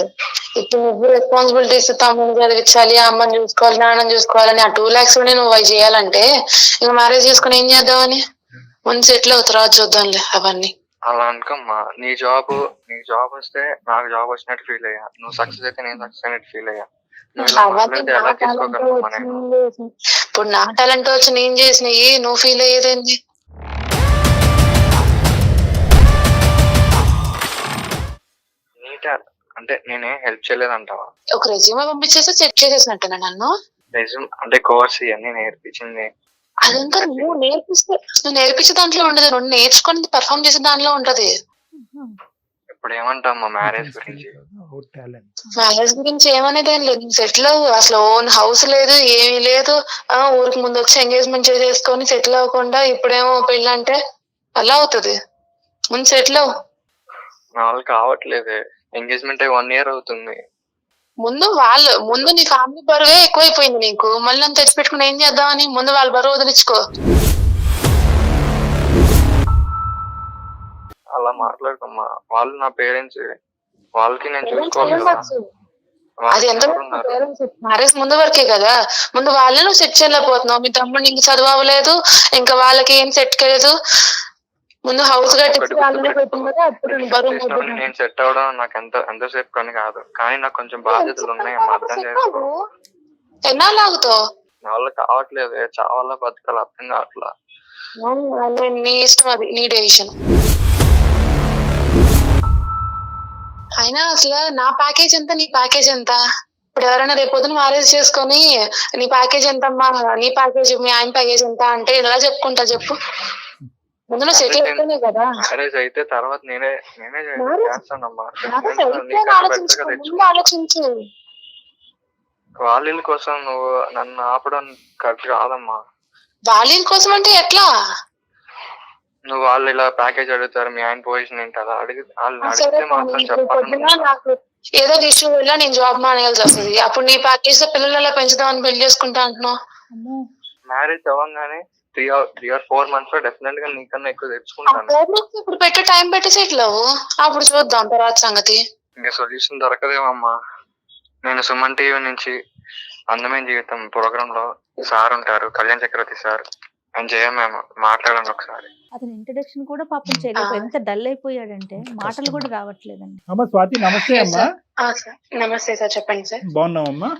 ఇప్పుడు నువ్వు రెస్పాన్సిబిలిటీస్, తమ్ముని చదివించాలి, అమ్మని చూసుకోవాలి, నాన్నని చూసుకోవాలని ఆ 2 lakhs నువ్వు అవి చేయాలంటే ఇంకా మ్యారేజ్ చేసుకుని ఏం చేద్దామని? ముందు సెటిల్ అవుతా, తర్వాత చూద్దాంలే అవన్నీ. అలా అనుకోమ్మా, నీ జాబ్ వస్తే నాకు జాబ్ వచ్చినట్టు ఫీల్ అయ్యా, నువ్వు సక్సెస్ అయితే నేను సక్సెస్ అయినట్టు ఫీల్ అయ్యా. నువ్వు ఇలా మాట్లాడితే ఎలా తీసుకోగలమ్మా నేను? ఇప్పుడు నా టాలెంట్ వచ్చి నేను చేసినవి నువ్వు ఫీల్ అయ్యేదేంటి? అంటే నేనే హెల్ప్ చేయలేదంటావా? ఒక రెజ్యూమే పంపించేసి సెట్ చేసేసినట్టున్నా నన్ను. రెజ్యూమ్ అంటే కోర్స్ ఇవన్నీ నేర్పించింది అదంతా నువ్వు నేర్పించే దాంట్లో ఉండదు, నువ్వు నేర్చుకుని పర్ఫార్మ్ చేసే దాంట్లో ఉంటది. ఇప్పుడు ఏమంటామ్మా మ్యారేజ్ గురించి? మ్యారేజ్ గురించి ఏమనేది ఏం లేదు, సెటిల్ అవ్వు. అసలు ఓన్ హౌస్ లేదు, ఏమీ లేదు. ఊరికి ముందు వచ్చి ఎంగేజ్మెంట్ చేసేసుకొని సెటిల్ అవ్వకుండా ఇప్పుడేమో పెళ్ళి అంటే అలా అవుతుంది. ముందు సెటిల్ అవ్వు. నా వాళ్ళు కావట్లేదే, ఎంగేజ్మెంట్ 1 year అవుతుంది. ముందు నీ ఫ్యామిలీ బరువే ఎక్కువైపోయింది నీకు, మళ్ళీ అంత తెచ్చి పెట్టుకుని ఏం చేద్దామని? ముందు వాళ్ళ బరువు వదిలించుకో. అలా మాట్లాడుకోమ్మా, వాళ్ళు నా పేరెంట్స్, వాళ్ళకి నేను చూసుకోవాలి కదా. అది ఎంత మ్యారేజ్ ముందు వరకే కదా, ముందు వాళ్ళే నువ్వు సెట్ చేయలేకపోతున్నావు. మీ తమ్ముడు ఇంక చదువు అవ్వలేదు, ఇంకా వాళ్ళకి ఏం సెట్ కాలేదు. ముందు హౌస్ కట్టించి వాళ్ళనే పెట్టింది అప్పుడు బరువు. నేను సెట్ అవడం నాకు ఎంతసేపు పని కాదు, కానీ నాకు కొంచెం బాధ్యతలు ఉన్నాయి, అర్థం చేసుకో. ఎన్నాళ్ళు ఆగుతావు? నా వల్ల కావట్లేదు, చావాలా బతకాలి అర్థం కావట్లా. నీ ఇష్టం, అది నీ డెసిషన్. అయినా అసలు నా ప్యాకేజ్ ఎంత, నీ ప్యాకేజ్ ఎంత? ఇప్పుడు ఎవరైనా రేపొద్దున మ్యారేజ్ చేసుకొని నీ ప్యాకేజ్ ఎంతమ్మా, నీ ప్యాకేజ్, మీ ఆయన ప్యాకేజ్ ఎంత అంటే ఎలా చెప్పుకుంటా చెప్పు? ముందు నువ్వు సెటిల్ అయితేనే కదా. మ్యారేజ్ అయితే తర్వాత నేనే చేస్తానమ్మా. ఆలోచించు. వాళ్ళ కోసం నువ్వు నన్ను ఆపడం కరెక్ట్ కాదమ్మా. వాళ్ళ కోసం అంటే ఎట్లా? నువ్వు వాళ్ళు ఇలా ప్యాకేజ్ అడుగుతారు, మీ ఆయన పొజిషన్ ఏంటి కదా అడిగితే మాత్రం చెప్పాలి. నాకు ఏదో ఇష్యూ వల్ల నేను జాబ్ మానేయాల్సి వస్తుంది, అప్పుడు నీ ప్యాకేజ్ తో పిల్లలు ఎలా పెంచుదామని పెళ్లి చేసుకుంటా అంటున్నావు. మ్యారేజ్ అవ్వగానే 3 or 4 months లో డెఫినెట్ గా నీకన్నా ఎక్కువ తెచ్చుకుంటాను. ఇప్పుడు పెట్టే టైం పెట్టి సెటిల్ అవ్వు, అప్పుడు చూద్దాం తర్వాత సంగతి. ఇంకా సొల్యూషన్ దొరకదేమమ్మా. నేను సుమన్ టీవీ నుంచి అందమైన జీవితం ప్రోగ్రామ్ లో సార్ ఉంటారు, కళ్యాణ్ చక్రవర్తి సార్, అని మేము మాట్లాడండి ఒకసారి. అతని ఇంట్రడక్షన్ కూడా పాపం చేయలేదు, ఎంత డల్ అయిపోయాడంటే మాటలు కూడా రావట్లేదండి. అమ్మ స్వాతి, నమస్తే అమ్మా. నమస్తే సార్, చెప్పండి సార్. బాగున్నావమ్మా?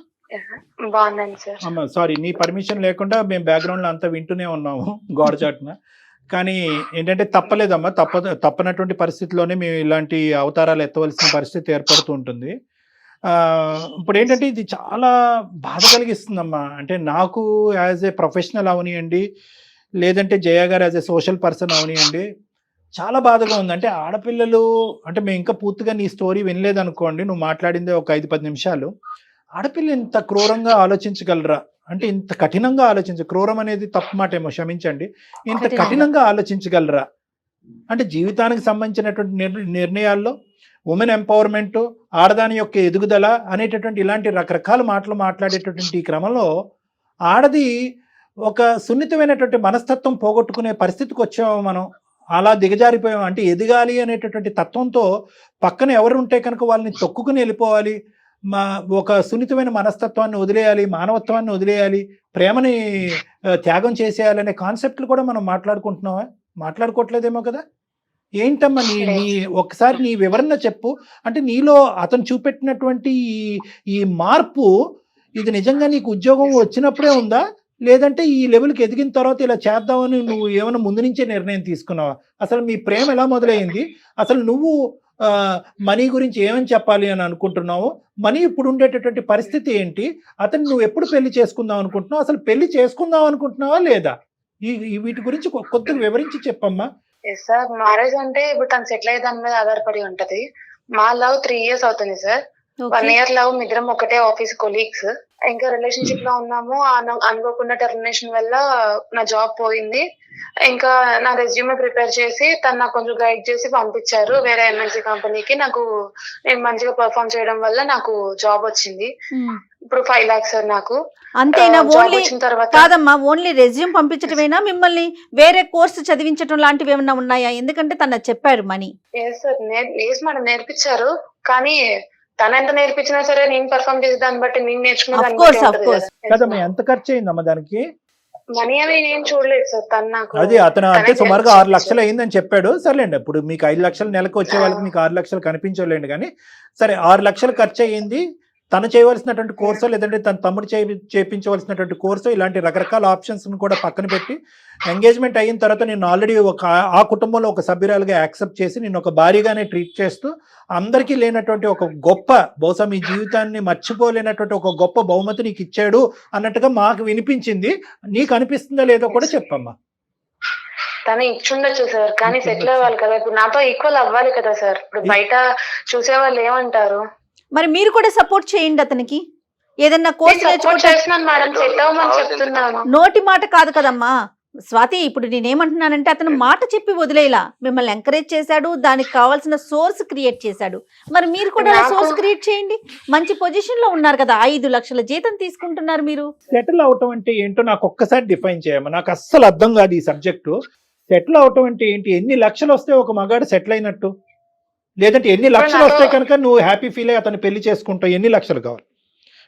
బాగున్నాను సార్. అమ్మ సారీ, నీ పర్మిషన్ లేకుండా మేము బ్యాక్గ్రౌండ్ లో అంతా వింటూనే ఉన్నాము గోడచాటున, కానీ ఏంటంటే తప్పలేదమ్మా, తప్పనటువంటి పరిస్థితిలోనే మేము ఇలాంటి అవతారాలు ఎత్తవలసిన పరిస్థితి ఏర్పడుతూ ఉంటుంది. ఇప్పుడు ఏంటంటే ఇది చాలా బాధ కలిగిస్తుందమ్మా. అంటే నాకు యాజ్ ఏ ప్రొఫెషనల్ అవనియండి, లేదంటే జయ గారు యాజ్ ఏ సోషల్ పర్సన్ అవనియండి, చాలా బాధగా ఉంది. అంటే ఆడపిల్లలు అంటే మేము ఇంకా పూర్తిగా నీ స్టోరీ వినలేదనుకోండి, నువ్వు మాట్లాడిందే ఒక 5-10 నిమిషాలు. ఆడపిల్ల ఇంత క్రూరంగా ఆలోచించగలరా? అంటే ఇంత కఠినంగా క్రూరం అనేది తప్పు మాట ఏమో, క్షమించండి, ఇంత కఠినంగా ఆలోచించగలరా? అంటే జీవితానికి సంబంధించినటువంటి నిర్ణయాల్లో ఉమెన్ ఎంపవర్మెంట్, ఆడదాని యొక్క ఎదుగుదల అనేటటువంటి ఇలాంటి రకరకాల మాటలు మాట్లాడేటటువంటి ఈ క్రమంలో ఆడది ఒక సున్నితమైనటువంటి మనస్తత్వం పోగొట్టుకునే పరిస్థితికి వచ్చాము మనం. అలా దిగజారిపోయాం. అంటే ఎదగాలి అనేటటువంటి తత్వంతో పక్కన ఎవరు ఉంటే కనుక వాళ్ళని తొక్కుకుని వెళ్ళిపోవాలి, ఒక సున్నితమైన మనస్తత్వాన్ని వదిలేయాలి, మానవత్వాన్ని వదిలేయాలి, ప్రేమని త్యాగం చేసేయాలనే కాన్సెప్ట్లు కూడా మనం మాట్లాడుకుంటున్నావా? మాట్లాడుకోవట్లేదేమో కదా. ఏంటమ్మా నీ ఒకసారి నీ వివరణ చెప్పు. అంటే నీలో అతను చూపెట్టినటువంటి ఈ మార్పు, ఇది నిజంగా నీకు ఉద్యోగం వచ్చినప్పుడే ఉందా, లేదంటే ఈ లెవెల్కి ఎదిగిన తర్వాత ఇలా చేద్దామని నువ్వు ఏమైనా ముందు నుంచే నిర్ణయం తీసుకున్నావా? అసలు మీ ప్రేమ ఎలా మొదలైంది? అసలు నువ్వు మనీ గురించి ఏమని చెప్పాలి అని అనుకుంటున్నావు? మనీ ఇప్పుడు ఉండేటటువంటి పరిస్థితి ఏంటి? అతను నువ్వు ఎప్పుడు పెళ్లి చేసుకుందాం అనుకుంటున్నావు? అసలు పెళ్లి చేసుకుందాం అనుకుంటున్నావా లేదా? వీటి గురించి కొద్దిగా వివరించి చెప్పమ్మా. సార్, మ్యారేజ్ అంటే ఇప్పుడు తను సెటిల్ అయ్యే దాని మీద ఆధారపడి ఉంటది. మా లవ్ 3 years అవుతుంది సార్. 1 year లవ్, ఇద్దరం ఒకటే ఆఫీస్ కొలీగ్స్. ఇంకా రిలేషన్షిప్ లో ఉన్నాము. అనుకోకుండా టెర్మినేషన్ వల్ల నా జాబ్ పోయింది. ఇంకా నా రెజ్యూమే ప్రిపేర్ చేసి తను నాకు కొంచెం గైడ్ చేసి పంపించారు వేరే ఎంఎన్సీ కంపెనీకి. నాకు నేను మంచిగా పర్ఫార్మ్ చేయడం వల్ల నాకు జాబ్ వచ్చింది. ఇప్పుడు 5 lakhs సార్ నాకు. అంతేనా? జాబ్ ఓన్లీ వచ్చిన తర్వాత కాదమ్మా, ఓన్లీ రెజ్యూమ్ పంపించడమేనా? మిమ్మల్ని వేరే కోర్సు చదివించడం లాంటివి ఏమన్నా ఉన్నాయా? ఎందుకంటే తను చెప్పారు మనీ. సార్ మేడం నేర్పించారు. కానీ తను ఎంత నేర్పించినా సరే నేను పర్ఫార్మ్ చేసే దాన్ని బట్టి నేను నేర్చుకునే దాన్ని బట్టి ఉంటది కదా. కదమ్మా, ఎంత ఖర్చు అయిందమ్మా దానికి? మనీ అవి నేను చూడలేదు సార్. తను నాకు అది అతను అంటే సుమారుగా 6 లక్షలు అయిందని చెప్పాడు. సరేలేండి, ఇప్పుడు మీకు 5 లక్షలు నెలకు వచ్చే వాళ్ళకి మీకు 6 లక్షలు కనిపించలేండి. కానీ సరే, 6 లక్షలు ఖర్చు అయ్యింది. తను చేయవలసినటువంటి కోర్సో లేదంటే తన తమ్ముడు చేయించవలసినటువంటి కోర్సో, ఇలాంటి రకరకాల ఆప్షన్స్ కూడా పక్కన పెట్టి ఎంగేజ్మెంట్ అయిన తర్వాత నేను ఆల్రెడీ ఆ కుటుంబంలో ఒక సభ్యురాలుగా యాక్సెప్ట్ చేసి నేను ఒక భారీగానే ట్రీట్ చేస్తూ అందరికీ లేనటువంటి ఒక గొప్ప, బహుశా మీ జీవితాన్ని మర్చిపోలేనటువంటి ఒక గొప్ప బహుమతి నీకు ఇచ్చాడు అన్నట్టుగా మాకు వినిపించింది. నీకు అనిపిస్తుందా లేదో కూడా చెప్పమ్మా. తను ఇచ్చుండొచ్చు సార్, కానీ సెటిల్ అవ్వాలి కదా. ఇప్పుడు నాతో ఈక్వల్ అవ్వాలి కదా సార్. ఇప్పుడు బయట చూసే వాళ్ళు ఏమంటారు? మరి మీరు కూడా సపోర్ట్ చేయండి అతనికి. ఏదన్నా కోర్స్ చేస్తున్నాను మేడం, సెట్ అవ్వమని చెప్తున్నాను. నోటి మాట కాదు కదమ్మా స్వాతి. ఇప్పుడు నేనేమంటున్నానంటే అతను మాట చెప్పి వదిలేలా మిమ్మల్ని ఎంకరేజ్ చేశాడు, దానికి కావాల్సిన సోర్స్ క్రియేట్ చేశాడు. మరి మీరు కూడా సోర్స్ క్రియేట్ చేయండి. మంచి పొజిషన్ లో ఉన్నారు కదా, 5 లక్షల జీతం తీసుకుంటున్నారు మీరు. సెటిల్ అవటం అంటే ఏంటో నాకు ఒక్కసారి డిఫైన్ చేయమ్మా. నాకు అస్సలు అర్థం కాదు ఈ సబ్జెక్టు. సెటిల్ అవటం అంటే ఏంటి? ఎన్ని లక్షలు వస్తే ఒక మగాడు సెటిల్ అయినట్టు? లేదంటే ఎన్ని లక్షలు వస్తే కనుక నువ్వు హ్యాపీ ఫీల్ అయ్యి అతను పెళ్లి చేసుకుంటావు? ఎన్ని లక్షలు కావాలి?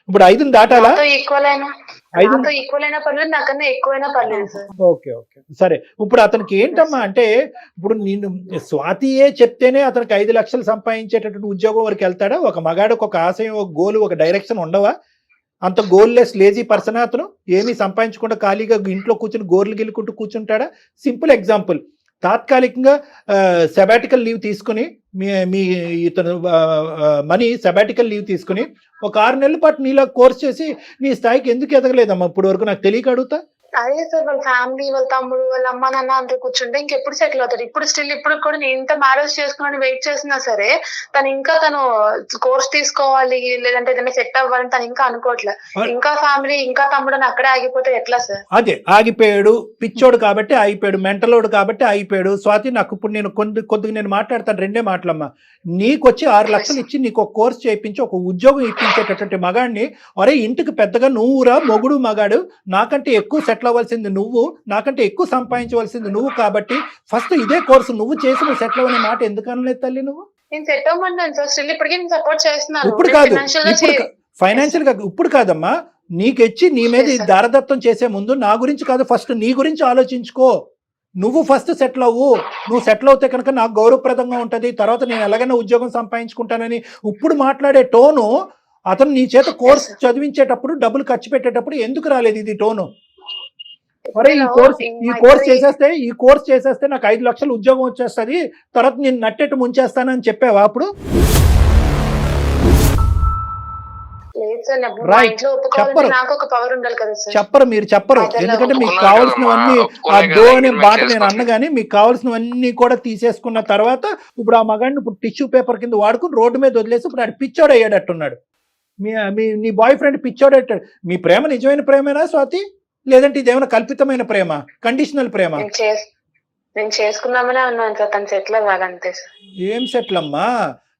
ఇప్పుడు 5 దాటాలా? ఈక్వల్ అయినా పర్లేదు, నాకన్నా ఎక్కువైనా పర్లేదు సార్. ఓకే సరే. ఇప్పుడు అతనికి ఏంటమ్మా అంటే, ఇప్పుడు నేను స్వాతియే చెప్తేనే అతనికి 5 లక్షలు సంపాదించేటటువంటి ఉద్యోగం వరకు వెళ్తాడా? ఒక మగాడికి ఒక ఆశయం, ఒక గోల్, ఒక డైరెక్షన్ ఉండవా? అంత గోల్లెస్ లేజీ పర్సన్ అతను? ఏమీ సంపాదించకుండా ఖాళీగా ఇంట్లో కూర్చుని గోర్లు గిల్లుకుంటూ కూర్చుంటాడా? సింపుల్ ఎగ్జాంపుల్, తాత్కాలికంగా సెబాటికల్ లీవ్ తీసుకుని మీ ఇతను మనీ సెబాటికల్ లీవ్ తీసుకుని ఒక 6 నెలల పాటు నీలా కోర్స్ చేసి నీ స్థాయికి ఎందుకు ఎదగలేదమ్మా ఇప్పుడు వరకు? నాకు తెలియక అడుగుతా. అదే సార్, వాళ్ళ ఫ్యామిలీ, వాళ్ళ తమ్ముడు, వాళ్ళ అమ్మ నాన్న అందరూ కూర్చుంటే ఇంకెప్పుడు సెటిల్ అవుతాడు? ఇప్పుడు కూడా నేను ఇంత మ్యారేజ్ చేసుకుని వెయిట్ చేసినా సరే తను కోర్స్ తీసుకోవాలి లేదంటే ఏదైనా సెట్ అవ్వాలని తను ఇంకా అనుకోవట్లే. ఇంకా ఫ్యామిలీ, ఇంకా తమ్ముడు అని అక్కడే ఆగిపోతే ఎట్లా సార్? అదే ఆగిపోయాడు. పిచ్చోడు కాబట్టి ఆగిపోయాడు, మెంటలోడు కాబట్టి ఆగిపోయాడు. స్వాతి, నాకు ఇప్పుడు నేను కొద్దిగా నేను మాట్లాడతాను. 2 మాటలమ్మా. నీకు వచ్చి 6 లక్షలు ఇచ్చి నీకు ఒక కోర్స్ చేయించి ఒక ఉద్యోగం ఇప్పించేటటువంటి మగాడిని, అరే ఇంటికి పెద్దగా నువ్వురా మొగుడు మగాడు, నాకంటే ఎక్కువ సెటిల్ అవ్వాల్సింది నువ్వు, నాకంటే ఎక్కువ సంపాదించవలసింది నువ్వు, కాబట్టి ఫస్ట్ ఇదే కోర్సు నువ్వు చేసి నువ్వు సెటిల్ అవ్వనే మాట ఎందుకు అనలేదు తల్లి నువ్వు? నేను సెట్ అవ్వమన్నాను సార్, స్టిల్ ఇప్పటికీ నేను సపోర్ట్ చేస్తున్నాను. ఇప్పుడు కాదు, ఫైనాన్షియల్ గా ఇప్పుడు కాదమ్మా. నీకెచ్చి నీ మీద దారదత్తం చేసే ముందు నా గురించి కాదు, ఫస్ట్ నీ గురించి ఆలోచించుకో. నువ్వు ఫస్ట్ సెటిల్ అవ్వు. నువ్వు సెటిల్ అవుతే కనుక నాకు గౌరవప్రదంగా ఉంటుంది, తర్వాత నేను ఎలాగైనా ఉద్యోగం సంపాదించుకుంటానని ఇప్పుడు మాట్లాడే టోను అతను నీ చేత కోర్స్ చదివించేటప్పుడు, డబ్బులు ఖర్చు పెట్టేటప్పుడు ఎందుకు రాలేదు ఇది టోను? అరే ఈ కోర్స్ చేసేస్తే నాకు 5 లక్షలు ఉద్యోగం వచ్చేస్తుంది, తర్వాత నేను నట్టెట్టు ముంచేస్తానని చెప్పావా అప్పుడు? చెప్పరు, మీరు చెప్పరు. ఎందుకంటే మీకు కావాల్సినవన్నీ ఆ దో అనే మాట నేను అన్నగాని మీకు కావాల్సినవన్నీ కూడా తీసేసుకున్న తర్వాత ఇప్పుడు ఆ మగాడిని ఇప్పుడు టిష్యూ పేపర్ కింద వాడుకుని రోడ్డు మీద వదిలేసి ఇప్పుడు ఆడు పిచ్చోడు అయ్యాడట్టున్నాడు. నీ బాయ్ ఫ్రెండ్ పిచ్చోడు అయ్యాడు. మీ ప్రేమ నిజమైన ప్రేమేనా స్వాతి, లేదంటే ఇదేమైనా కల్పితమైన ప్రేమ, కండిషనల్ ప్రేమ? నేను చేసుకున్నామనే ఉన్నాను సార్, తను సెటిల్ అవ్వాలంతే. ఏం సెటిల్ అమ్మా?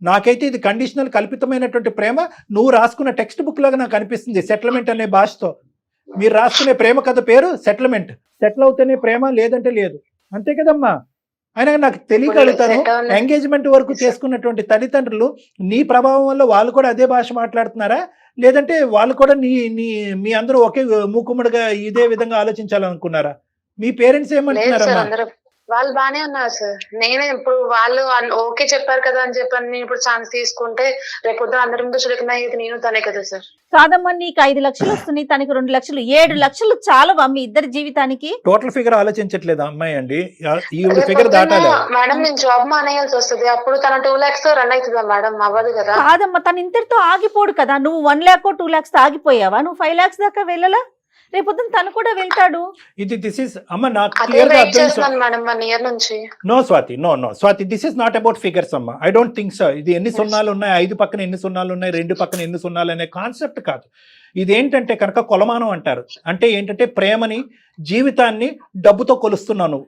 నాకైతే ఇది కండిషనల్ కల్పితమైనటువంటి ప్రేమ. నువ్వు రాసుకున్న టెక్స్ట్ బుక్ లాగా నాకు అనిపిస్తుంది. సెటిల్మెంట్ అనే భాషతో మీరు రాసుకునే ప్రేమ కథ పేరు సెటిల్మెంట్. సెటిల్ అవుతేనే ప్రేమ, లేదంటే లేదు, అంతే కదమ్మా. అయినా నాకు తెలియగలుగుతాను, ఎంగేజ్మెంట్ వరకు చేసుకున్నటువంటి తల్లిదండ్రులు నీ ప్రభావం వల్ల వాళ్ళు కూడా అదే భాష మాట్లాడుతున్నారా, లేదంటే వాళ్ళు కూడా మీ అందరూ ఒకే మూకుమ్మడిగా ఇదే విధంగా ఆలోచించాలనుకున్నారా? మీ పేరెంట్స్ ఏమంటున్నారమ్మా? వాళ్ళు బానే ఉన్నారు సార్. నేనే ఇప్పుడు వాళ్ళు ఓకే చెప్పారు కదా అని చెప్పని నేను ఇప్పుడు ఛాన్స్ తీసుకుంటే రేపు అందరి ముందు చులకన అయ్యేది నేను తనే కదా సార్. కాదమ్మా, నీకు 5 లక్షలు వస్తున్నాయి, తనకి 2 లక్షలు, 7 లక్షలు చాలు మీ ఇద్దరి జీవితానికి. టోటల్ ఫిగర్ ఆలోచించట్లేదు అమ్మాయి అండి, ఈ ఫిగర్ దాటాలి మేడం. నేను జాబ్ మానేయాల్సి వస్తుంది, అప్పుడు తన 2 lakhs రన్ అవుతుందా మేడం? అవ్వదు కదా. కాదమ్మా, తను ఇంతటితో ఆగిపోడు కదా. నువ్వు 1 lakh 2 lakhs ఆగిపోయావా? నువ్వు 5 lakhs దాకా వెళ్ళలా? రేపొద్దున తను కూడా వెళ్తాడు. దిస్ ఇస్ అమ్మ నాకు అదే క్లియర్ గా వెయిట్ అర్థం. చేస్తున్నాను మేడం 1 year నుంచి. No Swathi, no Swathi, this is not about figures అమ్మా. I don't think so. ఇది ఎన్ని సున్నాలు ఉన్నాయి, 5 పక్కన ఎన్ని సున్నాలు ఉన్నాయి, 2 పక్కన ఎన్ని సున్నాలు అనే కాన్సెప్ట్ కాదు. ఇదేంటంటే కనుక కొలమానం అంటారు. అంటే ఏంటంటే ప్రేమని, జీవితాన్ని డబ్బుతో కొలుస్తున్నాను.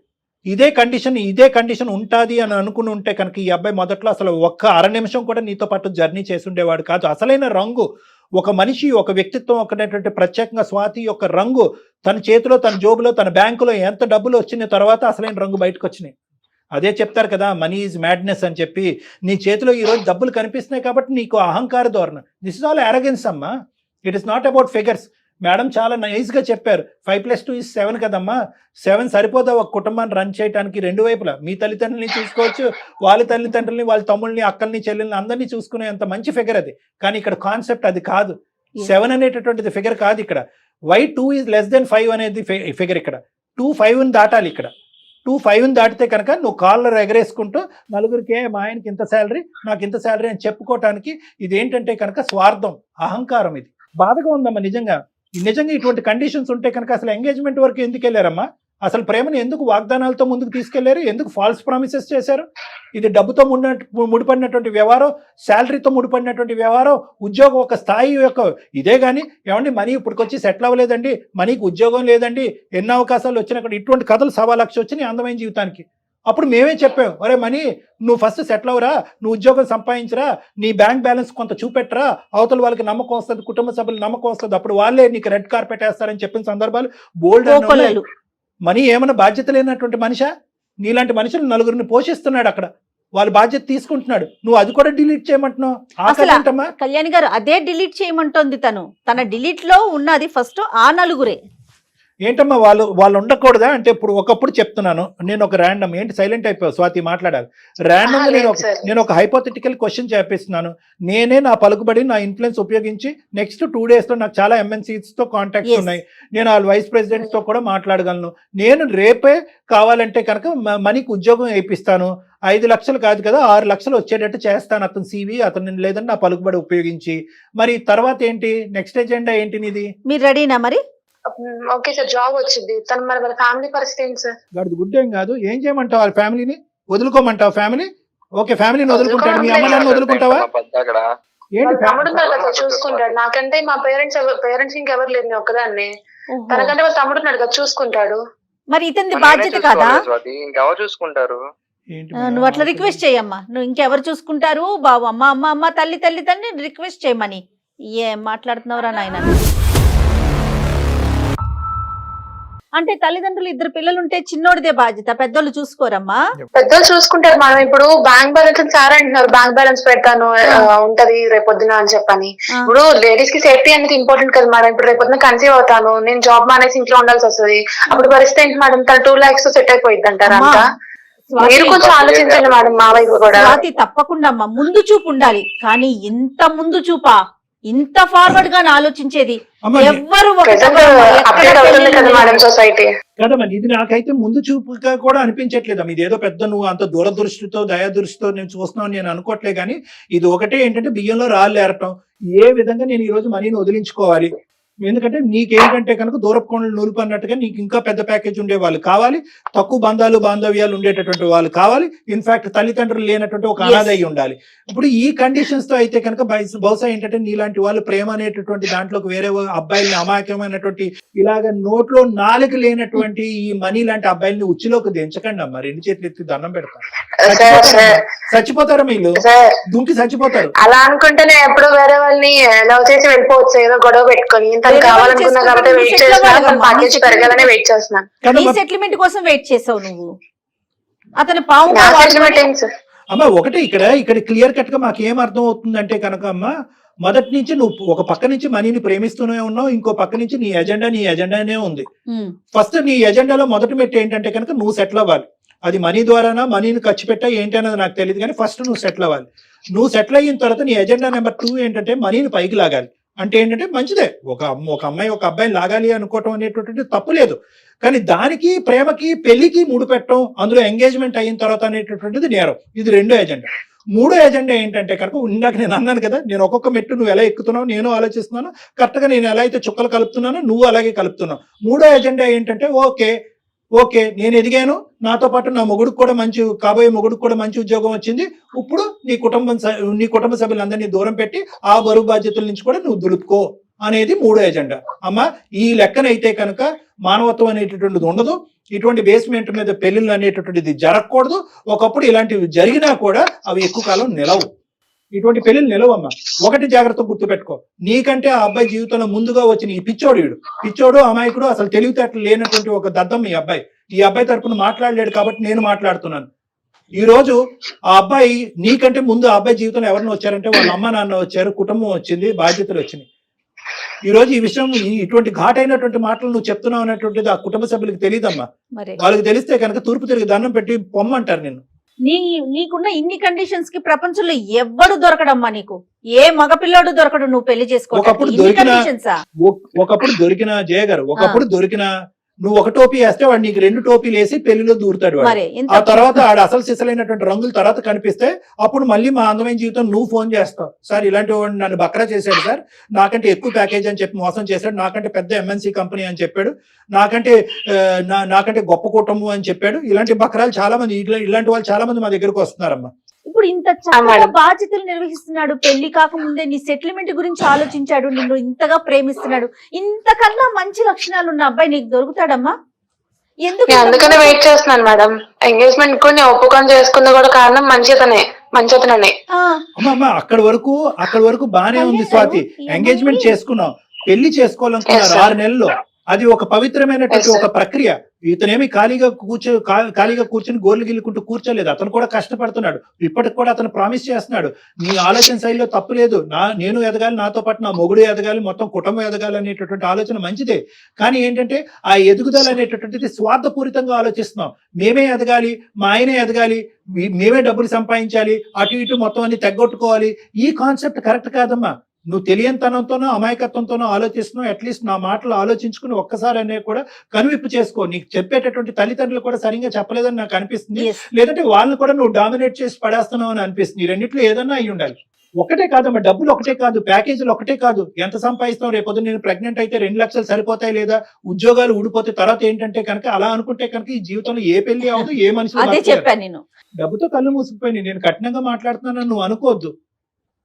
ఇదే కండిషన్ ఉంటుంది అని అనుకుని ఉంటే కనుక ఈ అబ్బాయి మొదట్లో అసలు ఒక్క అర నిమిషం కూడా నీతో పాటు జర్నీ చేసి ఉండేవాడు కాదు. అసలైన రంగు ఒక మనిషి, ఒక వ్యక్తిత్వం ఒకటేటువంటి ప్రత్యేకంగా స్వాతి యొక్క రంగు తన చేతిలో, తన జోబులో, తన బ్యాంకులో ఎంత డబ్బులు వచ్చిన తర్వాత అసలైన రంగు బయటకు వచ్చినాయి. అదే చెప్తారు కదా, మనీ ఈజ్ మ్యాడ్నెస్ అని చెప్పి. నీ చేతిలో ఈరోజు డబ్బులు కనిపిస్తున్నాయి కాబట్టి నీకు అహంకార ధోరణ. దిస్ ఇస్ ఆల్ అరగెన్స్ అమ్మా. It is not about figures. Madam చాలా నైస్గా చెప్పారు. 5+2 = 7 కదమ్మా. 7 సరిపోదా ఒక కుటుంబాన్ని రన్ చేయడానికి? 2 వైపులా మీ తల్లిదండ్రులని చూసుకోవచ్చు, వాళ్ళ తల్లిదండ్రులని, వాళ్ళ తమ్ముళ్ళని, అక్కల్ని, చెల్లెల్ని అందరినీ చూసుకునే అంత మంచి ఫిగర్ అది. కానీ ఇక్కడ కాన్సెప్ట్ అది కాదు. 7 అనేటటువంటిది ఫిగర్ కాదు ఇక్కడ. వై 2 = 5 అనేది ఫిగర్ ఇక్కడ. 2 5ని దాటాలి ఇక్కడ. 2 5ని దాటితే కనుక నువ్వు కాలర్ ఎగరేసుకుంటూ నలుగురికి మా ఆయనకి ఇంత శాలరీ, నాకు ఇంత శాలరీ అని చెప్పుకోవటానికి ఇదేంటంటే కనుక స్వార్థం, అహంకారం. ఇది బాధగా ఉందమ్మా నిజంగా. ఇటువంటి కండిషన్స్ ఉంటే కనుక అసలు ఎంగేజ్మెంట్ వరకు ఎందుకు వెళ్ళారమ్మా? అసలు ప్రేమను ఎందుకు వాగ్దానాలతో ముందుకు తీసుకెళ్లారు? ఎందుకు ఫాల్స్ ప్రామిసెస్ చేశారు? ఇది డబ్బుతో ముడిపడినటువంటి వ్యవహారం, శాలరీతో ముడిపడినటువంటి వ్యవహారం, ఉద్యోగం ఒక స్థాయి యొక్క ఇదే. కానీ ఏమండి మనీ ఇప్పటికొచ్చి సెటిల్ అవ్వలేదండి, మనీకి ఉద్యోగం లేదండి, ఎన్నో అవకాశాలు వచ్చినా ఇటువంటి కథలు 1,00,000 వచ్చినాయి అందమైన జీవితానికి. అప్పుడు మేమే చెప్పాం, ఒరే మనీ నువ్వు ఫస్ట్ సెటిల్ అవ్వరా, నువ్వు ఉద్యోగం సంపాదించరా, నీ బ్యాంక్ బ్యాలెన్స్ కొంత చూపెట్టరా, అవతల వాళ్ళకి నమ్మకం వస్తుంది, కుటుంబ సభ్యులు నమ్మకం వస్తుంది, అప్పుడు వాళ్ళే నీకు రెడ్ కార్పెట్ వేస్తారని చెప్పిన సందర్భాలు బోల్డ్. మనీ ఏమైనా బాధ్యత లేనటువంటి మనిషా? నీలాంటి మనుషులు 9గురిని పోషిస్తున్నాడు అక్కడ, వాళ్ళ బాధ్యత తీసుకుంటున్నాడు. నువ్వు అది కూడా డిలీట్ చేయమంటున్నావు. కళ్యాణి గారు అదే డిలీట్ చేయమంటోంది. తన డిలీట్ లో ఉన్నది ఫస్ట్ ఆ 9గురే. ఏంటమ్మా వాళ్ళు ఉండకూడదా అంటే? ఇప్పుడు ఒకప్పుడు చెప్తున్నాను నేను ఒక ర్యాండమ్. ఏంటి సైలెంట్ అయిపోయావు స్వాతి? మాట్లాడాలి. ర్యాండమ్ నేను ఒక హైపోథెటికల్ క్వశ్చన్ చేపిస్తున్నాను. నేనే నా పలుకుబడి, నా ఇన్ఫ్లుయెన్స్ ఉపయోగించి నెక్స్ట్ 2 days లో నాకు చాలా MNCs తో కాంటాక్ట్స్ ఉన్నాయి. నేను వాళ్ళ వైస్ ప్రెసిడెంట్స్ తో కూడా మాట్లాడగలను. నేను రేపే కావాలంటే కనుక మనీకి ఉద్యోగం వేయిస్తాను. 5 లక్షలు కాదు కదా, 6 లక్షలు వచ్చేటట్టు చేస్తాను అతను CV, అతను లేదని నా పలుకుబడి ఉపయోగించి. మరి తర్వాత ఏంటి? నెక్స్ట్ ఎజెండా ఏంటి నీది? మీరు రెడీనా మరి? ఓకే సార్, జాబ్ వచ్చింది. తను మరి వాళ్ళ ఫ్యామిలీ పరిస్థితి ఏంటి సార్? గాడిది గుడ్ ఏం కాదు. ఏం చేయమంటావు? వాళ్ళ ఫ్యామిలీని వదులుకోమంటావు? ఫ్యామిలీ ఓకే, ఫ్యామిలీని వదులుకుంటాడు. మీ అమ్మ నాన్న వదులుకుంటావా? తమ్ముడు చూసుకుంటాడు. నాకంటే మా పేరెంట్స్ ఇంకెవరు లేదు, నేను ఒక్కదాన్ని. తనకంటే వాళ్ళ తమ్ముడు ఉన్నాడు కదా, చూసుకుంటాడు. మరి ఇతని బాధ్యత కాదా? ఇంకెవరు చూసుకుంటారు? నువ్వు అట్లా రిక్వెస్ట్ చేయమ్మా. నువ్వు ఇంకెవరు చూసుకుంటారు బాబు? అమ్మ తల్లి రిక్వెస్ట్ చేయమని. ఏం మాట్లాడుతున్నావురా నాయన? అంటే తల్లిదండ్రులు 2 పిల్లలు ఉంటే చిన్నోడిదే బాధ్యత, పెద్దోళ్ళు చూసుకోరమ్మా? పెద్దోళ్ళు చూసుకుంటారు. మనం ఇప్పుడు బ్యాంక్ బ్యాలెన్స్ సార్ అంటున్నారు, బ్యాంక్ బ్యాలెన్స్ పెడతాను ఉంటది రేపొద్దున అని చెప్పని. ఇప్పుడు లేడీస్ కి సేఫ్టీ అనేది ఇంపార్టెంట్ కదా మేడం. ఇప్పుడు రేపొద్దున కన్సీవ్ అవుతాను, నేను జాబ్ మానేసి ఇంట్లో ఉండాల్సి వస్తుంది. అప్పుడు పరిస్థితి ఏంటి మేడం? తను 2 lakhs తో సెట్ అయిపోయింది అంటారా? అంతా మీరు కొంచెం ఆలోచించండి మేడం. మా వైపు కూడా తప్పకుండా అమ్మా, ముందు చూపు ఉండాలి. కానీ ఇంత ముందు చూపా, ఇంత ఫార్వర్డ్ గా ఆలోచించేది ఎవ్వరు కదమ్మా. ఇది నాకైతే ముందు చూపుగా కూడా అనిపించట్లేదు. ఇదేదో పెద్ద నువ్వు అంత దూరదృష్టితో, దయాదృష్టితో నేను చూస్తున్నావు నేను అనుకోవట్లే. కానీ ఇది ఒకటే ఏంటంటే బియ్యంలో రాళ్ళు ఏరటం. ఏ విధంగా నేను ఈ రోజు మనీని వదిలించుకోవాలి? ఎందుకంటే నీకేంటంటే కనుక దూరపు కొండలు నూలుపు అన్నట్టుగా నీకు ఇంకా పెద్ద ప్యాకేజ్ ఉండే వాళ్ళు కావాలి, తక్కువ బాంధవ్యాలు ఉండేటటువంటి వాళ్ళు కావాలి, ఇన్ఫాక్ట్ తల్లిదండ్రులు లేనటువంటి ఒక అనాథ అయి ఉండాలి. ఇప్పుడు ఈ కండిషన్స్ తో అయితే కనుక బహుశా ఏంటంటే నీలాంటి వాళ్ళు ప్రేమ అనేటటువంటి దాంట్లోకి వేరే అబ్బాయిల్ని, అమాయకమైనటువంటి ఇలాగ నోట్లో నాలుగు లేనటువంటి ఈ మనీ లాంటి అబ్బాయిల్ని ఉచ్చిలోకి దించకండి అమ్మా. 2 చేతులు ఎత్తి దండం పెడతారు. చచ్చిపోతారు వీళ్ళు, దుంకి చచ్చిపోతారు. అలా అనుకుంటేనే ఎప్పుడు వేరే వాళ్ళని లవ్ చేసి వెళ్ళిపోవచ్చు, ఏదో గొడవ పెట్టుకొని. కావాలనుకున్నా కాబట్టి వెయిట్ చేస్తున్నాను, ప్యాకేజ్ పెరగాలని వెయిట్ చేస్తున్నాను. ఈ సెటిల్మెంట్ కోసం వెయిట్ చేసావు నువ్వు. అతను పాము అమ్మా ఒకటి ఇక్కడ క్లియర్ కట్ గా మాకు ఏం అర్థం అవుతుందంటే కనుక అమ్మా, మొదటి నుంచి నువ్వు ఒక పక్క నుంచి మనీని ప్రేమిస్తూనే ఉన్నావు, ఇంకో పక్క నుంచి నీ ఎజెండానే ఉంది. ఫస్ట్ నీ ఎజెండాలో మొదటి మెట్టు ఏంటంటే కనుక నువ్వు సెటిల్ అవ్వాలి. అది మనీ ద్వారానా, మనీని ఖర్చు పెట్టా ఏంటి అన్నది నాకు తెలియదు. కానీ ఫస్ట్ నువ్వు సెటిల్ అవ్వాలి. నువ్వు సెటిల్ అయిన తర్వాత నీ ఎజెండా నెంబర్ 2 ఏంటంటే మనీని పైకి లాగాలి. అంటే ఏంటంటే మంచిదే, ఒక అమ్మాయి ఒక అబ్బాయిని లాగాలి అనుకోవటం అనేటటువంటి తప్పు లేదు. కానీ దానికి ప్రేమకి పెళ్లికి ముడిపెట్టడం, అందులో ఎంగేజ్మెంట్ అయిన తర్వాత అనేటటువంటిది నేరం. ఇది 2వ ఎజెండా. మూడో ఎజెండా ఏంటంటే కనుక ఇందాక నేను అన్నాను కదా, నేను ఒక్కొక్క మెట్టు నువ్వు ఎలా ఎక్కుతున్నావు నేను ఆలోచిస్తున్నాను, కరెక్ట్గా నేను ఎలా అయితే చుక్కలు కలుపుతున్నానో నువ్వు అలాగే కలుపుతున్నావు. మూడో ఎజెండా ఏంటంటే ఓకే నేను ఎదిగాను, నాతో పాటు నా మొగుడికి కూడా కాబోయే మొగుడికి కూడా మంచి ఉద్యోగం వచ్చింది, ఇప్పుడు నీ కుటుంబ సభ్యులందరినీ దూరం పెట్టి ఆ బరువు బాధ్యతల నుంచి కూడా నువ్వు దులుపుకో అనేది మూడో ఎజెండా. అమ్మ ఈ లెక్కనైతే కనుక మానవత్వం అనేటటువంటిది ఉండదు, ఇటువంటి బేస్మెంట్ మీద పెళ్లిళ్ళు అనేటటువంటిది జరగకూడదు. ఒకప్పుడు ఇలాంటివి జరిగినా కూడా అవి ఎక్కువ కాలం నిలవు, ఇటువంటి పెళ్లిళ్ళు నిలవమ్మా. ఒకటి జాగ్రత్త గుర్తుపెట్టుకో, నీకంటే ఆ అబ్బాయి జీవితంలో ముందుగా వచ్చిన ఈ పిచ్చోడు అమాయకుడు, అసలు తెలివితేటలు లేనటువంటి ఒక దద్దం ఈ అబ్బాయి తరపున మాట్లాడలేడు కాబట్టి నేను మాట్లాడుతున్నాను. ఈ రోజు ఆ అబ్బాయి నీకంటే ముందు ఆ అబ్బాయి జీవితంలో ఎవరిని వచ్చారంటే వాళ్ళ అమ్మ నాన్న వచ్చారు, కుటుంబం వచ్చింది, బాధ్యతలు వచ్చినాయి. ఈ రోజు ఈ విషయం ఇటువంటి ఘాటైనటువంటి మాటలు నువ్వు చెప్తున్నావు అనేటువంటిది ఆ కుటుంబ సభ్యులకు తెలియదమ్మా. వాళ్ళకి తెలిస్తే కనుక తూర్పు తిరిగి దండం పెట్టి పొమ్మంటారు నిన్ను. నీకున్న ఇన్ని కండిషన్స్ కి ప్రపంచంలో ఎవ్వడు దొరకడమ్మా, నీకు ఏ మగపిల్లాడు దొరకడు నువ్వు పెళ్లి చేసుకో. ఒకప్పుడు దొరికిన జయ గారు, ఒకప్పుడు దొరికిన నువ్వు ఒక టోపీ వేస్తే వాడు నీకు 2 టోపీలు వేసి పెళ్లిలో దూరుతాడు. ఆ తర్వాత ఆడ అసలు సిసలైనటువంటి రంగుల తర్వాత కనిపిస్తే అప్పుడు మళ్ళీ మా అందమైన జీవితం నువ్వు ఫోన్ చేస్తావు, సార్ ఇలాంటి వాడు నన్ను బక్రా చేశాడు సార్, నాకంటే ఎక్కువ ప్యాకేజ్ అని చెప్పి మోసం చేశాడు, నాకంటే పెద్ద ఎంఎన్సీ కంపెనీ అని చెప్పాడు, నాకంటే గొప్ప కుటుంబం అని చెప్పాడు. ఇలాంటి బక్రాలు చాలా మంది, ఇలాంటి వాళ్ళు చాలా మంది మా దగ్గరకు వస్తున్నారమ్మా. ఇప్పుడు ఇంత చాలా బాధ్యతలు నిర్వహిస్తున్నాడు, పెళ్లి కాకముందే నీ సెటిల్మెంట్ గురించి ఆలోచించాడు, నిన్ను ఇంతగా ప్రేమిస్తున్నాడు, ఇంతకన్నా మంచి లక్షణాలు ఉన్న అబ్బాయి నీకు దొరుకుతాడమ్మా? అందుకనే వెయిట్ చేస్తున్నాను మేడం. ఎంగేజ్మెంట్ కూడా నేను ఒప్పుకొని చేసుకుంది కూడా కారణం మంచితననే. అమ్మా అక్కడి వరకు బానే ఉంది స్వాతి. ఎంగేజ్మెంట్ చేసుకున్నావు, పెళ్లి చేసుకోవాలనుకున్నారు 6 నెలల్లో, అది ఒక పవిత్రమైనటువంటి ఒక ప్రక్రియ. ఇతనేమి ఖాళీగా కూర్చొని గోర్లు గిల్లుకుంటూ కూర్చోలేదు, అతను కూడా కష్టపడుతున్నాడు. ఇప్పటికి కూడా అతను ప్రామిస్ చేస్తున్నాడు, నీ ఆలోచన శైలిలో తప్పు లేదు, నేను ఎదగాలి, నాతో పాటు నా మొగుడు ఎదగాలి, మొత్తం కుటుంబం ఎదగాలి అనేటటువంటి ఆలోచన మంచిదే. కానీ ఏంటంటే ఆ ఎదుగుదల అనేటటువంటిది స్వార్థపూరితంగా ఆలోచిస్తున్నాం. మేమే ఎదగాలి, మా ఆయనే ఎదగాలి, మేమే డబ్బులు సంపాదించాలి, అటు ఇటు మొత్తం అన్ని తెగొట్టుకోవాలి. ఈ కాన్సెప్ట్ కరెక్ట్ కాదమ్మా. నువ్వు తెలియనితనంతోనో అమాయకత్వంతోనో ఆలోచిస్తున్నావు. అట్లీస్ట్ నా మాటలు ఆలోచించుకుని ఒక్కసారి అనేది కూడా కనువిప్పు చేసుకో. నీకు చెప్పేటటువంటి తల్లిదండ్రులు కూడా సరిగ్గా చెప్పలేదని నాకు అనిపిస్తుంది, లేదంటే వాళ్ళని కూడా నువ్వు డామినేట్ చేసి పడేస్తున్నావు అని అనిపిస్తుంది. ఈ రెండిట్లో ఏదన్నా అయి ఉండాలి. ఒకటే కాదమ్మా, డబ్బులు ఒకటే కాదు, ప్యాకేజీలు ఒకటే కాదు, ఎంత సంపాదిస్తావు, రేపొద్దు నేను ప్రెగ్నెంట్ అయితే 2 లక్షలు సరిపోతాయి, లేదా ఉద్యోగాలు ఊడిపోతే తర్వాత ఏంటంటే కనుక అలా అనుకుంటే కనుక ఈ జీవితంలో ఏ పెళ్లి అవదు, ఏ మనిషి. డబ్బుతో కళ్ళు మూసుకుపోయి నేను కఠినంగా మాట్లాడుతున్నానని నువ్వు అనుకోవద్దు.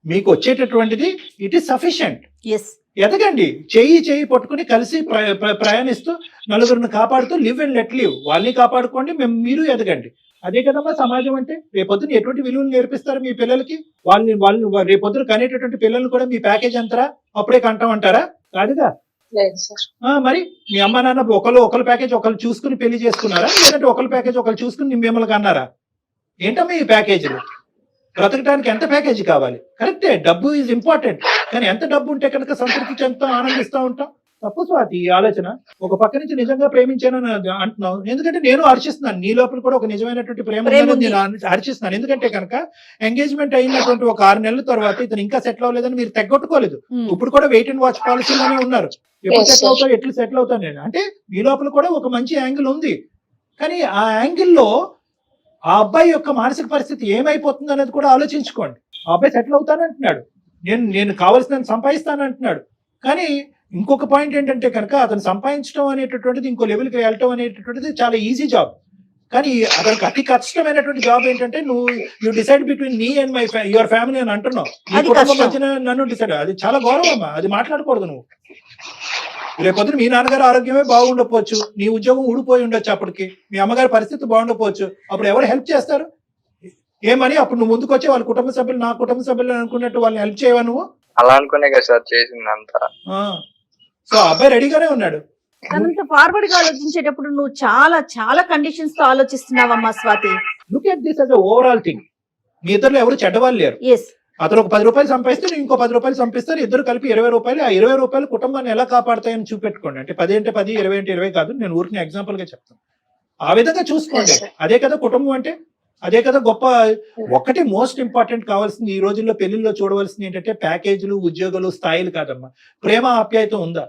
మీకు వచ్చేటటువంటిది ఇట్ ఈస్ సఫిషియంట్. ఎదగండి, చెయ్యి పట్టుకుని కలిసి ప్రయాణిస్తూ నలుగురిని కాపాడుతూ లివ్ అండ్ లెట్ లివ్. వాళ్ళని కాపాడుకోండి, మీరు ఎదగండి. అదే కదమ్మా సమాజం అంటే. రేపొద్దున ఎటువంటి విలువలు నేర్పిస్తారు మీ పిల్లలకి? వాళ్ళు రేపొద్దున కనేటటువంటి పిల్లలు కూడా మీ ప్యాకేజ్ అంటారా, అప్పుడే కంటామంటారా? కాదుగా. మరి మీ అమ్మ నాన్న ఒకళ్ళు ప్యాకేజ్ ఒకళ్ళు చూసుకుని పెళ్లి చేసుకున్నారా, లేదంటే ఒకళ్ళ ప్యాకేజ్ ఒకళ్ళు చూసుకుని మిమ్మల్ని కన్నారా? ఏంటమ్మా ఈ ప్యాకేజీలు? బ్రతకడానికి ఎంత ప్యాకేజీ కావాలి? కరెక్టే, డబ్బు ఈజ్ ఇంపార్టెంట్, కానీ ఎంత డబ్బు ఉంటే కనుక సంతృప్తి చెందుతూ ఆనందిస్తూ ఉంటాం. తప్పు స్వాతి ఈ ఆలోచన. ఒక పక్క నుంచి నిజంగా ప్రేమించానని అంటున్నావు, ఎందుకంటే నేను హర్షిస్తున్నాను, నీ లోపల కూడా ఒక నిజమైనటువంటి ప్రేమ నేను హర్షిస్తున్నాను. ఎందుకంటే కనుక ఎంగేజ్మెంట్ అయినటువంటి ఒక 6 నెలల తర్వాత ఇతను ఇంకా సెటిల్ అవ్వలేదని మీరు తెగొట్టుకోలేదు. ఇప్పుడు కూడా వెయిట్ అండ్ వాచ్ పాలసీలోనే ఉన్నారు. ఎప్పుడు సెటిల్ అవుతాను నేను అంటే మీ లోపల కూడా ఒక మంచి యాంగిల్ ఉంది. కానీ ఆ యాంగిల్లో ఆ అబ్బాయి యొక్క మానసిక పరిస్థితి ఏమైపోతుంది అనేది కూడా ఆలోచించుకోండి. ఆ అబ్బాయి సెటిల్ అవుతానంటున్నాడు, నేను కావాల్సిన సంపాదిస్తానంటున్నాడు. కానీ ఇంకొక పాయింట్ ఏంటంటే కనుక అతను సంపాదించడం అనేటటువంటిది, ఇంకో లెవెల్కి వెళ్ళటం అనేటటువంటిది చాలా ఈజీ జాబ్. కానీ అతనికి అతి కష్టమైనటువంటి జాబ్ ఏంటంటే you decide between me and your family అని అంటున్నావు. నన్ను డిసైడ్, అది చాలా గౌరవం అమ్మా, అది మాట్లాడకూడదు నువ్వు. రేపొద్దున మీ నాన్నగారు ఆరోగ్యమే బాగుండకపోవచ్చు, నీ ఉద్యోగం ఊడిపోయి ఉండొచ్చు, అప్పటికి మీ అమ్మగారి పరిస్థితి బాగుండకపోవచ్చు. అప్పుడు ఎవరు హెల్ప్ చేస్తారు? ఏమని అప్పుడు నువ్వు ముందుకు వచ్చి వాళ్ళ కుటుంబ సభ్యులు నా కుటుంబ సభ్యులు అనుకున్నట్టు వాళ్ళని హెల్ప్ చేయవా నువ్వు? అలా అనుకునే కదా సార్ చేసిందంతా. సో అబ్బాయి రెడీగానే ఉన్నాడు. తనంత ఫార్వర్డ్ గా ఆలోచించేటప్పుడు నువ్వు చాలా చాలా కండిషన్స్ తో ఆలోచిస్తున్నావమ్మా Swathi. Look at this as a overall thing. మీ ఇద్దరులో ఎవరు చెడ్డవాళ్ళు లేరు. అతను ఒక 10 రూపాయలు సంపాదిస్తే నేను ఇంకో 10 రూపాయలు సంపిస్తారు, ఇద్దరు కలిపి 20 రూపాయలు. ఆ 20 రూపాయలు కుటుంబాన్ని ఎలా కాపాడతాయని చూపెట్టుకోండి. అంటే 10 అంటే 10, 20 అంటే 20 కాదు, నేను ఊరికి ఎగ్జాంపుల్ గా చెప్తాను. ఆ విధంగా చూసుకోండి. అదే కదా కుటుంబం అంటే, అదే కదా గొప్ప. ఒకటి మోస్ట్ ఇంపార్టెంట్ కావాల్సింది ఈ రోజుల్లో పెళ్లిలో చూడవలసింది ఏంటంటే ప్యాకేజీలు, ఉద్యోగాలు, స్థాయిలు కాదమ్మా. ప్రేమ ఆప్యాయత ఉందా?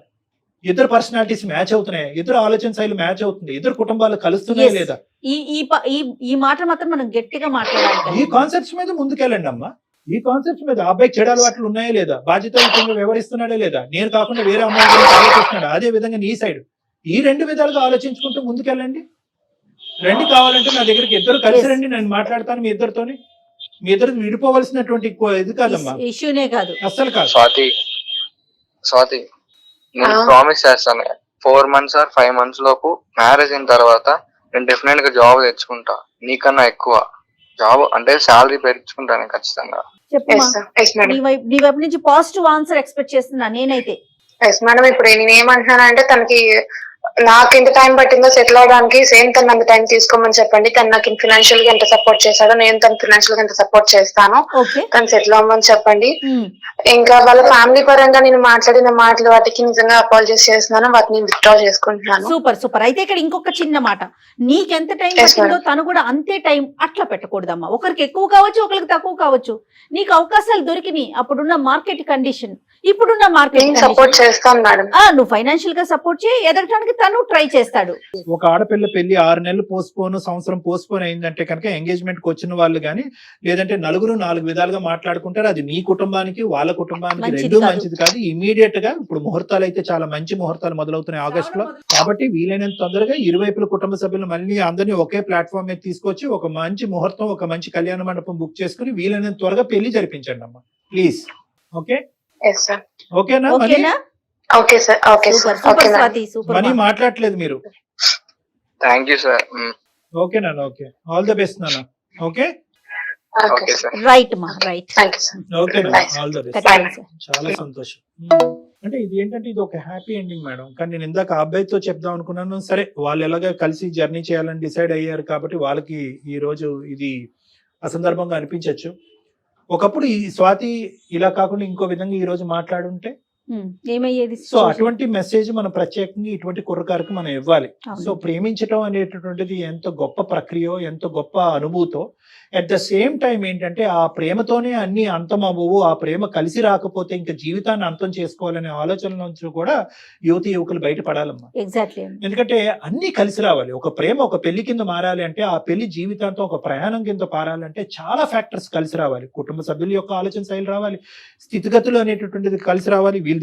ఇద్దరు పర్సనాలిటీస్ మ్యాచ్ అవుతున్నాయి, ఇద్దరు ఆలోచన శైలి మ్యాచ్ అవుతుంది, ఇద్దరు కుటుంబాలు కలుస్తున్నాయి Yes. లేదా? ఈ ఈ ప- ఈ ఈ మాట మాత్రం మనం గట్టిగా మాట్లాడాలి. ఈ కాన్సెప్ట్స్ మీద ముందుకెళ్ళండి అమ్మా. ఈ కాన్సెప్ట్స్ మీద ఆ అబ్బాయి చెడు అలవాట్లు ఉన్నాయా లేదా, బాధ్యతలు వ్యవహరిస్తున్నాడా లేదా, నేను కాకుండా వేరే అమ్మాయి గురించి ఆలోచిస్తున్నాడా, అదే విధంగా నీ సైడ్, ఈ రెండు విధాలుగా ఆలోచించుకుంటూ ముందుకెళ్ళండి. రండి, కావాలంటే నా దగ్గరికి ఇద్దరు కలిసి Yes. రండి, నేను మాట్లాడతాను మీ ఇద్దరితోని. మీ ఇద్దరు విడిపోవలసినటువంటి ఇది కాదమ్మా, ఇష్యూనే కాదు. అస్సలు కాదు. స్వాతి నేను ఆ. ప్రామిస్ చేస్తాను 4 months or 5 months లోపు మ్యారేజ్ అయిన తర్వాత నేను డెఫినెట్ గా జాబ్ తెచ్చుకుంటా, నీకన్నా ఎక్కువ జాబ్ అంటే శాలరీ పెంచుకుంటాను ఖచ్చితంగా. చెప్పమ్మా, ఎస్ మేడం. నీ వైపు నుంచి పాజిటివ్ ఆన్సర్ ఎక్స్పెక్ట్ చేస్తున్నా నేనైతే. Yes madam. ఇప్పుడు నేను ఏమంటున్నానంటే తనకి నాకు ఎంత టైం పట్టిందో సెటిల్ అవడానికి సేమ్ తను అంత టైం తీసుకోమని చెప్పండి. తను నాకు ఫినాన్షియల్ గా ఎంత సపోర్ట్ చేశాడో నేను తను ఫినాన్షియల్ గా ఎంత సపోర్ట్ చేస్తాను. ఓకే. తను సెటిల్ అవ్వమని చెప్పండి. ఇంకా వాళ్ళ ఫ్యామిలీ పరంగా నేను మాట్లాడిన మాటలు వాటికి నిజంగా అపాలజైస్ చేస్తున్నాను, వాటిని విత్డ్రా చేసుకుంటున్నాను. Super super. అయితే ఇక్కడ ఇంకొక చిన్న మాట, నీకెంత టైం Yes, పట్టిందో madam. తను కూడా అంతే టైం అట్లా పెట్టకూడదమ్మా. ఒకరికి ఎక్కువ కావచ్చు, ఒకరికి తక్కువ కావచ్చు. నీకు అవకాశాలు దొరికినాయి అప్పుడున్న మార్కెట్ కండిషన్, ఇప్పుడున్న మార్కెట్ నేను సపోర్ట్ చేస్తాను మేడం. నువ్వు ఫైనాన్షియల్ గా సపోర్ట్ చేయి, ఎదగటానికి తను ట్రై చేస్తాడు. ఒక ఆడపిల్ల పెళ్లి 6 నెలలు పోస్ట్పోన్, సంవత్సరం పోస్ట్పోన్ అయిందంటే కనుక ఎంగేజ్మెంట్ కి వచ్చిన వాళ్ళు కానీ, లేదంటే నలుగురు 4 విధాలుగా మాట్లాడుకుంటారు. అది నీ కుటుంబానికి వాళ్ళ కుటుంబానికి మంచిది రెండూ కాదు. మంచిది కాదు. ఇమీడియట్ గా ఇప్పుడు ముహూర్తాలు అయితే చాలా మంచి ముహూర్తాలు మొదలవుతున్నాయి ఆగస్ట్ లో, కాబట్టి వీలైనంత తొందరగా ఇరువైపుల కుటుంబ సభ్యులు మళ్ళీ అందరినీ ఒకే ప్లాట్ఫామ్ మీద తీసుకొచ్చి ఒక మంచి ముహూర్తం, ఒక మంచి కళ్యాణ మండపం బుక్ చేసుకుని వీలైనంత త్వరగా పెళ్లి జరిపించండి అమ్మా, ప్లీజ్. Okay, yes sir. ఓకేనా? ఓకేనా? Okay sir. Okay super sir. Super okay madam. Swathi, super. Money మాట్లాడలేదు మీరు. Thank you sir. ఓకే నాన్న, ఓకే, ఆల్ ద బెస్ట్ నాన్న. Okay, okay okay sir. Sir. Right మా right. Thank you sir. Okay నాన్న, all the best. చాలా సంతోషం. అంటే ఇది ఏంటంటే ఇది ఒక హ్యాపీ ఎండింగ్ మేడం. కానీ నేను ఇందాక ఆ అబ్బాయితో చెప్దాం అనుకున్నాను. సరే, వాళ్ళు ఎలాగ కలిసి జర్నీ చేయాలని డిసైడ్ అయ్యారు కాబట్టి వాళ్ళకి ఈ రోజు ఇది అసందర్భంగా అనిపించవచ్చు. ఒకప్పుడు ఈ స్వాతి ఇలా కాకుండా ఇంకో విధంగా ఈ రోజు మాట్లాడుంటే ఏమయ్యేది? సో అటువంటి మెసేజ్ మనం ప్రత్యేకంగా ఇటువంటి కుర్రకారికి మనం ఇవ్వాలి. అవును. సో ప్రేమించడం అనేటటువంటిది ఎంత గొప్ప ప్రక్రియ, ఎంత గొప్ప అనుభూతో, అట్ ద సేమ్ టైం ఏంటంటే ఆ ప్రేమతోనే అన్ని అంతం అవ్వవు, ఆ ప్రేమ కలిసి రాకపోతే ఇంకా జీవితాన్ని అంతం చేసుకోవాలనే ఆలోచన నుంచి కూడా యువతి యువకులు బయటపడాలమ్మా. ఎగ్జాక్ట్లీ. ఎందుకంటే అన్ని కలిసి రావాలి. ఒక ప్రేమ ఒక పెళ్లి కింద మారాలి అంటే, ఆ పెళ్లి జీవితాంతం ఒక ప్రయాణం కింద పారాలంటే చాలా ఫ్యాక్టర్స్ కలిసి రావాలి. కుటుంబ సభ్యుల యొక్క ఆలోచన శైలి రావాలి, స్థితిగతులు అనేటటువంటిది కలిసి రావాలి. వీళ్ళది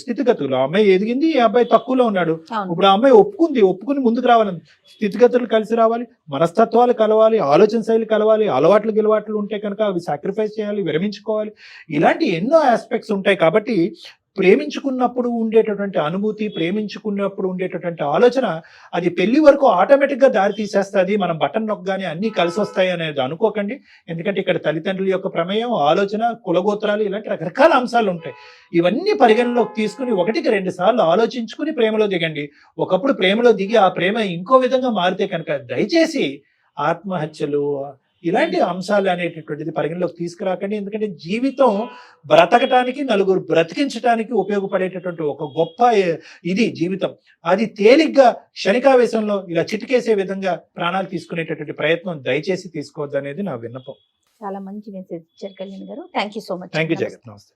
స్థితిగతులు, ఆ అమ్మాయి ఎదిగింది, ఈ అబ్బాయి తక్కువలో ఉన్నాడు. అవును. ఇప్పుడు ఆ అమ్మాయి ఒప్పుకుని ముందుకు రావాలి. స్థితిగతులు కలిసి రావాలి, మనస్తత్వాలు కలవాలి, ఆలోచన శైలి కలవాలి, అలవాట్లు గిలవాట్లు ఉంటే కనుక అవి సాక్రిఫైస్ చేయాలి, విరమించుకోవాలి. ఇలాంటి ఎన్నో ఆస్పెక్ట్స్ ఉంటాయి. కాబట్టి ప్రేమించుకున్నప్పుడు ఉండేటటువంటి అనుభూతి, ప్రేమించుకున్నప్పుడు ఉండేటటువంటి ఆలోచన అది పెళ్లి వరకు ఆటోమేటిక్ గా దారి తీసేస్తుంది. మనం బటన్ నొక్కగానే అన్ని కలిసి వస్తాయి అనేది అనుకోకండి. ఎందుకంటే ఇక్కడ తల్లిదండ్రుల యొక్క ప్రమేయం, ఆలోచన, కులగోత్రాలు ఇలాంటి రకరకాల అంశాలు ఉంటాయి. ఇవన్నీ పరిగణలోకి తీసుకుని 1-2 సార్లు ఆలోచించుకుని ప్రేమలో దిగండి. ఒకప్పుడు ప్రేమలో దిగి ఆ ప్రేమ ఇంకో విధంగా మారితే కనుక దయచేసి ఆత్మహత్యలు ఇలాంటి అంశాలు అనేటటువంటిది పరిగణలోకి తీసుకురాకండి. ఎందుకంటే జీవితం బ్రతకటానికి, నలుగురు బ్రతికించడానికి ఉపయోగపడేటటువంటి ఒక గొప్ప ఇది జీవితం. అది తేలిగ్గా క్షణికావేశంలో ఇలా చిటికేసే విధంగా ప్రాణాలు తీసుకునేటటువంటి ప్రయత్నం దయచేసి తీసుకోవద్దు అనేది నా విన్నపం. చాలా మంచి మెసేజ్ ఇచ్చారు కళ్యాణ్ గారు. Thank you so much. Thank you జగత్, నమస్తే.